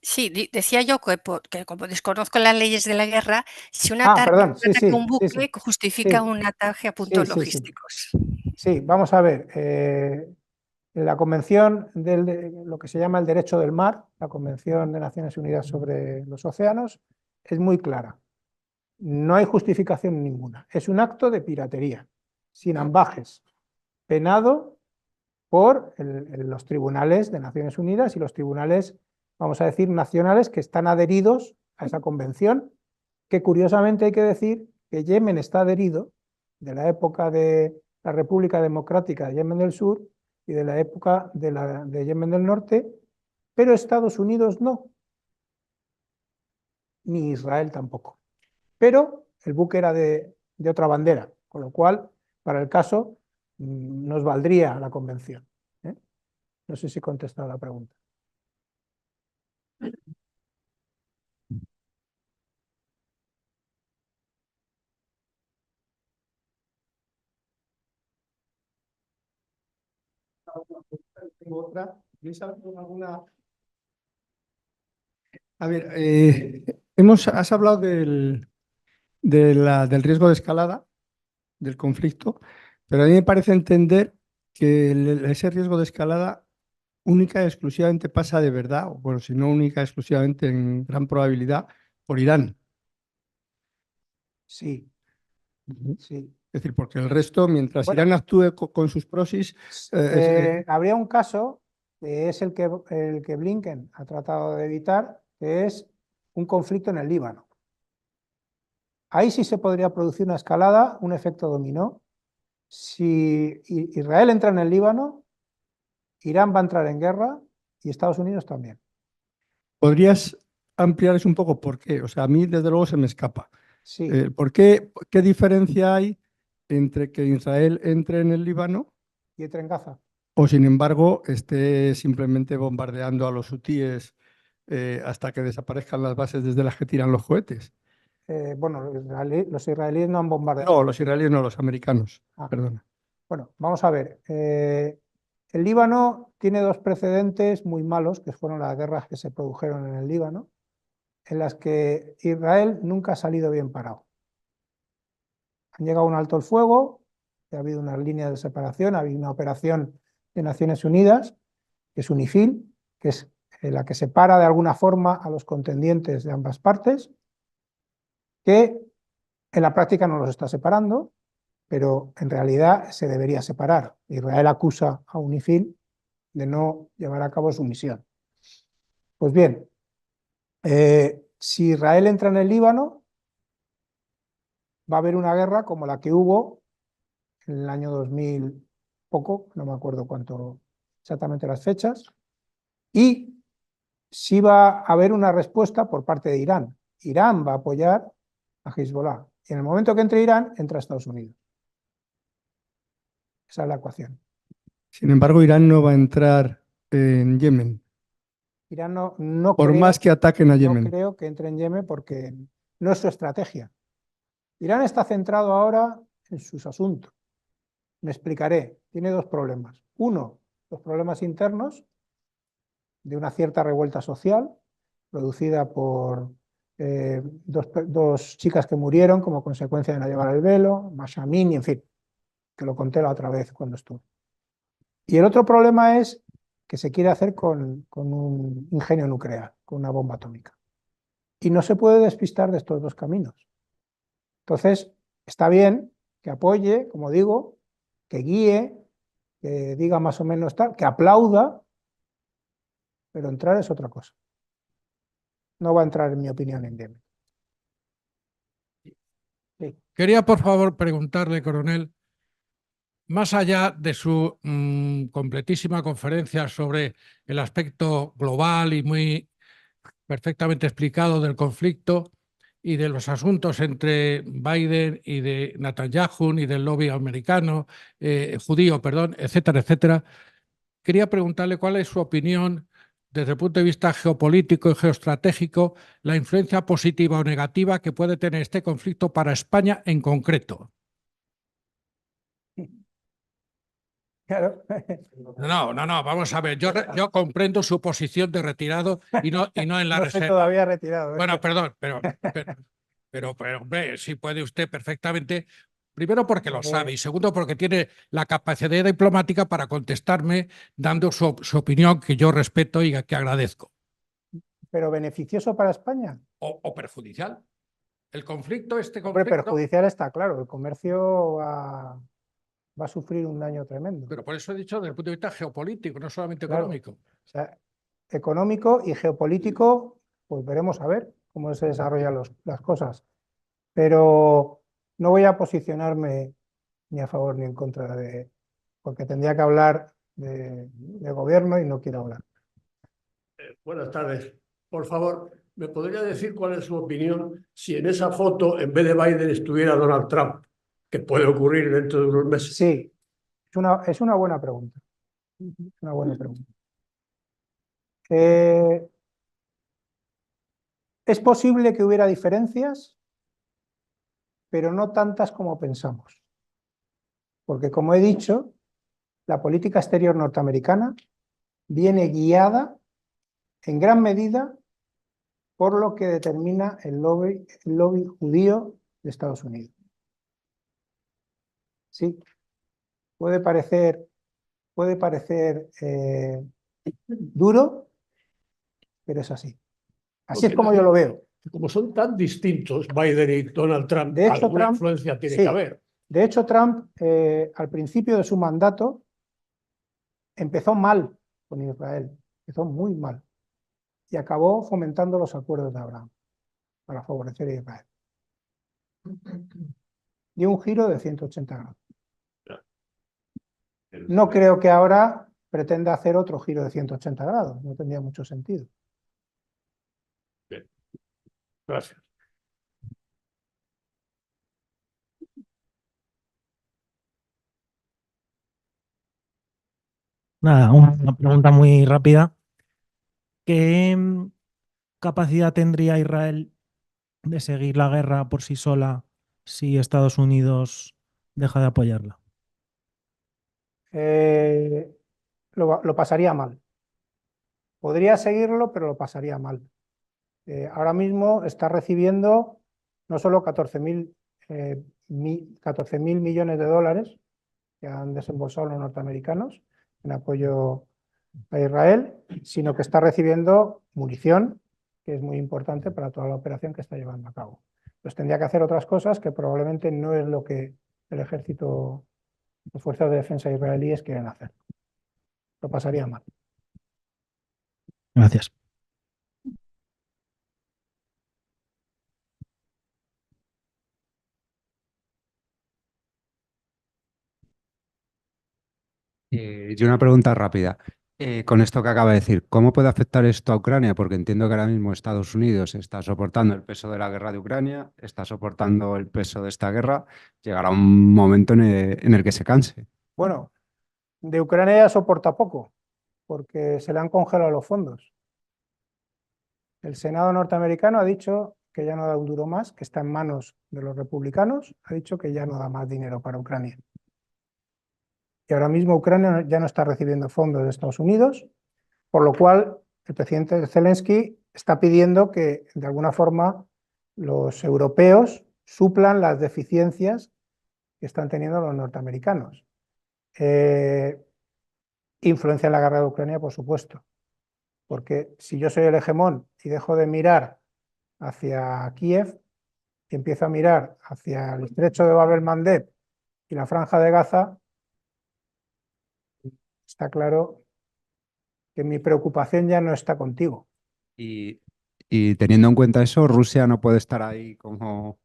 Sí, decía yo que como desconozco las leyes de la guerra, si un Perdón, sí, ataque a un sí, buque sí, justifica un ataque a puntos sí. logísticos. Sí, vamos a ver. En la Convención lo que se llama el Derecho del Mar, la Convención de Naciones Unidas sobre los Océanos, es muy clara. No hay justificación ninguna. Es un acto de piratería, sin ambajes, penado por los tribunales de Naciones Unidas y los tribunales, vamos a decir, nacionales que están adheridos a esa convención, que curiosamente hay que decir que Yemen está adherido de la época de la República Democrática de Yemen del Sur y de la época de Yemen del Norte, pero Estados Unidos no, ni Israel tampoco. Pero el buque era de otra bandera, con lo cual, para el caso, nos valdría la convención. No sé si he contestado la pregunta. Tengo otra. ¿Queréis hablar con alguna? A ver, has hablado del riesgo de escalada del conflicto, pero a mí me parece entender que ese riesgo de escalada única y exclusivamente pasa de verdad, o bueno, si no única y exclusivamente en gran probabilidad, por Irán. Sí, sí. Es decir, porque el resto, mientras Bueno, Irán actúe con sus proxies, habría un caso que es el que Blinken ha tratado de evitar, que es un conflicto en el Líbano. Ahí sí se podría producir una escalada, un efecto dominó. Si Israel entra en el Líbano, Irán va a entrar en guerra y Estados Unidos también. ¿podrías ampliar eso un poco? ¿Por qué? O sea, a mí desde luego se me escapa. Sí, ¿Por qué? ¿Qué diferencia hay entre que Israel entre en el Líbano y entra en Gaza. o, sin embargo, esté simplemente bombardeando a los hutíes hasta que desaparezcan las bases desde las que tiran los cohetes? Bueno, los israelíes no han bombardeado. No, los israelíes no, los americanos. Ah. Perdona. Bueno, vamos a ver. El Líbano tiene dos precedentes muy malos, que fueron las guerras que se produjeron en el Líbano, en las que Israel nunca ha salido bien parado. Han llegado a un alto el fuego, ha habido unas líneas de separación, ha habido una operación de Naciones Unidas, que es UNIFIL, que es la que separa de alguna forma a los contendientes de ambas partes, que en la práctica no los está separando, pero en realidad se debería separar. Israel acusa a UNIFIL de no llevar a cabo su misión. Pues bien, si Israel entra en el Líbano, va a haber una guerra como la que hubo en el año 2000, poco, no me acuerdo cuánto exactamente las fechas, y sí va a haber una respuesta por parte de Irán. Irán va a apoyar a Hezbollah. Y en el momento que entre Irán, entra Estados Unidos. Esa es la ecuación. Sin embargo, Irán no va a entrar en Yemen, Irán no por creo, más que ataquen a no Yemen. creo que entre en Yemen porque no es su estrategia. Irán está centrado ahora en sus asuntos. Me explicaré. Tiene dos problemas. Uno, los problemas internos de una cierta revuelta social producida por dos chicas que murieron como consecuencia de no llevar el velo, Masha Amini, en fin, que lo conté la otra vez cuando estuve. Y el otro problema es que se quiere hacer con un ingenio nuclear, con una bomba atómica. Y no se puede despistar de estos dos caminos. Entonces, está bien que apoye, como digo, que guíe, que diga más o menos tal, que aplauda, pero entrar es otra cosa. No va a entrar, en mi opinión, en Yemen. Sí. Quería, por favor, preguntarle, coronel, más allá de su completísima conferencia sobre el aspecto global y muy perfectamente explicado del conflicto y de los asuntos entre Biden y de Netanyahu y del lobby americano, judío, perdón, etcétera, etcétera, quería preguntarle cuál es su opinión desde el punto de vista geopolítico y geoestratégico, la influencia positiva o negativa que puede tener este conflicto para España en concreto. Claro. No, vamos a ver, yo comprendo su posición de retirado y no en la No estoy reserva. todavía retirado. Bueno, perdón, pero hombre, sí puede usted perfectamente, primero porque lo sabe y segundo porque tiene la capacidad diplomática para contestarme dando su opinión que yo respeto y que agradezco. ¿Pero beneficioso para España? O perjudicial. El conflicto, este Hombre, conflicto... perjudicial está claro, el comercio va a sufrir un daño tremendo. Pero por eso he dicho desde el punto de vista geopolítico, no solamente Claro. económico. O sea, económico y geopolítico, pues veremos a ver cómo se desarrollan las cosas. Pero no voy a posicionarme ni a favor ni en contra porque tendría que hablar de gobierno y no quiero hablar. Buenas tardes. Por favor, ¿me podría decir cuál es su opinión si en esa foto, en vez de Biden, estuviera Donald Trump? Que puede ocurrir dentro de unos meses. Sí, es una buena pregunta. Es una buena pregunta. Es posible que hubiera diferencias, pero no tantas como pensamos. Porque, como he dicho, la política exterior norteamericana viene guiada en gran medida por lo que determina el lobby judío de Estados Unidos. Sí, puede parecer Duro, pero es así. Así es como yo lo veo. Como son tan distintos Biden y Donald Trump, De hecho, alguna Trump, influencia tiene sí. que haber. De hecho, Trump, al principio de su mandato, empezó mal con Israel, empezó muy mal, y acabó fomentando los acuerdos de Abraham para favorecer a Israel. Dio un giro de 180 grados. No creo que ahora pretenda hacer otro giro de 180 grados, no tendría mucho sentido. Bien. Gracias. Nada, una pregunta muy rápida. ¿Qué capacidad tendría Israel de seguir la guerra por sí sola si Estados Unidos deja de apoyarla? Lo pasaría mal. Podría seguirlo, pero lo pasaría mal. Ahora mismo está recibiendo no solo 14.000 millones de dólares que han desembolsado los norteamericanos en apoyo a Israel, sino que está recibiendo munición, que es muy importante para toda la operación que está llevando a cabo. Pues tendría que hacer otras cosas que probablemente no es lo que el ejército, las fuerzas de defensa israelíes quieren hacer. Lo pasaría mal. Gracias. Y una pregunta rápida. Con esto que acaba de decir, ¿cómo puede afectar esto a Ucrania? Porque entiendo que ahora mismo Estados Unidos está soportando el peso de la guerra de Ucrania, está soportando el peso de esta guerra. Llegará un momento en el que se canse. Bueno, de Ucrania ya soporta poco, porque se le han congelado los fondos. El Senado norteamericano ha dicho que ya no da un duro más, que está en manos de los republicanos, ha dicho que ya no da más dinero para Ucrania. Y ahora mismo Ucrania ya no está recibiendo fondos de Estados Unidos, por lo cual el presidente Zelensky está pidiendo que de alguna forma los europeos suplan las deficiencias que están teniendo los norteamericanos. Influencia en la guerra de Ucrania, por supuesto, porque si yo soy el hegemón y dejo de mirar hacia Kiev y empiezo a mirar hacia el estrecho de Bab el-Mandeb y la franja de Gaza, está claro que mi preocupación ya no está contigo. Y teniendo en cuenta eso, Rusia no puede estar ahí como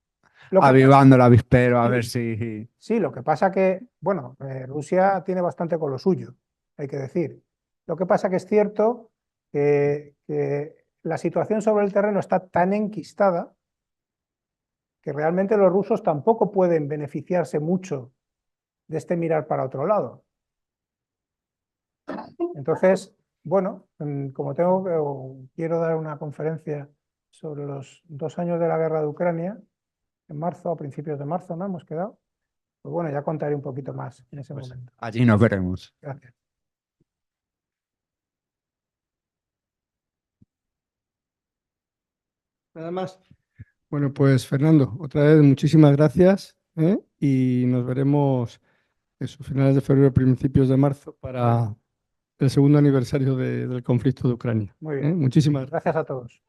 Lo que- avivando el avispero a ver si... Sí, lo que pasa que, bueno, Rusia tiene bastante con lo suyo, hay que decir. Lo que pasa que es cierto que la situación sobre el terreno está tan enquistada que realmente los rusos tampoco pueden beneficiarse mucho de este mirar para otro lado. Entonces, bueno, como quiero dar una conferencia sobre los 2 años de la guerra de Ucrania, en marzo, a principios de marzo, ¿no? Hemos quedado. Pues bueno, ya contaré un poquito más en ese momento. Allí nos veremos. Gracias. Nada más. Bueno, pues Fernando, otra vez muchísimas gracias, ¿eh? Y nos veremos eso, finales de febrero, principios de marzo para el segundo aniversario del conflicto de Ucrania. Muy ¿eh? bien. Muchísimas gracias. Gracias a todos.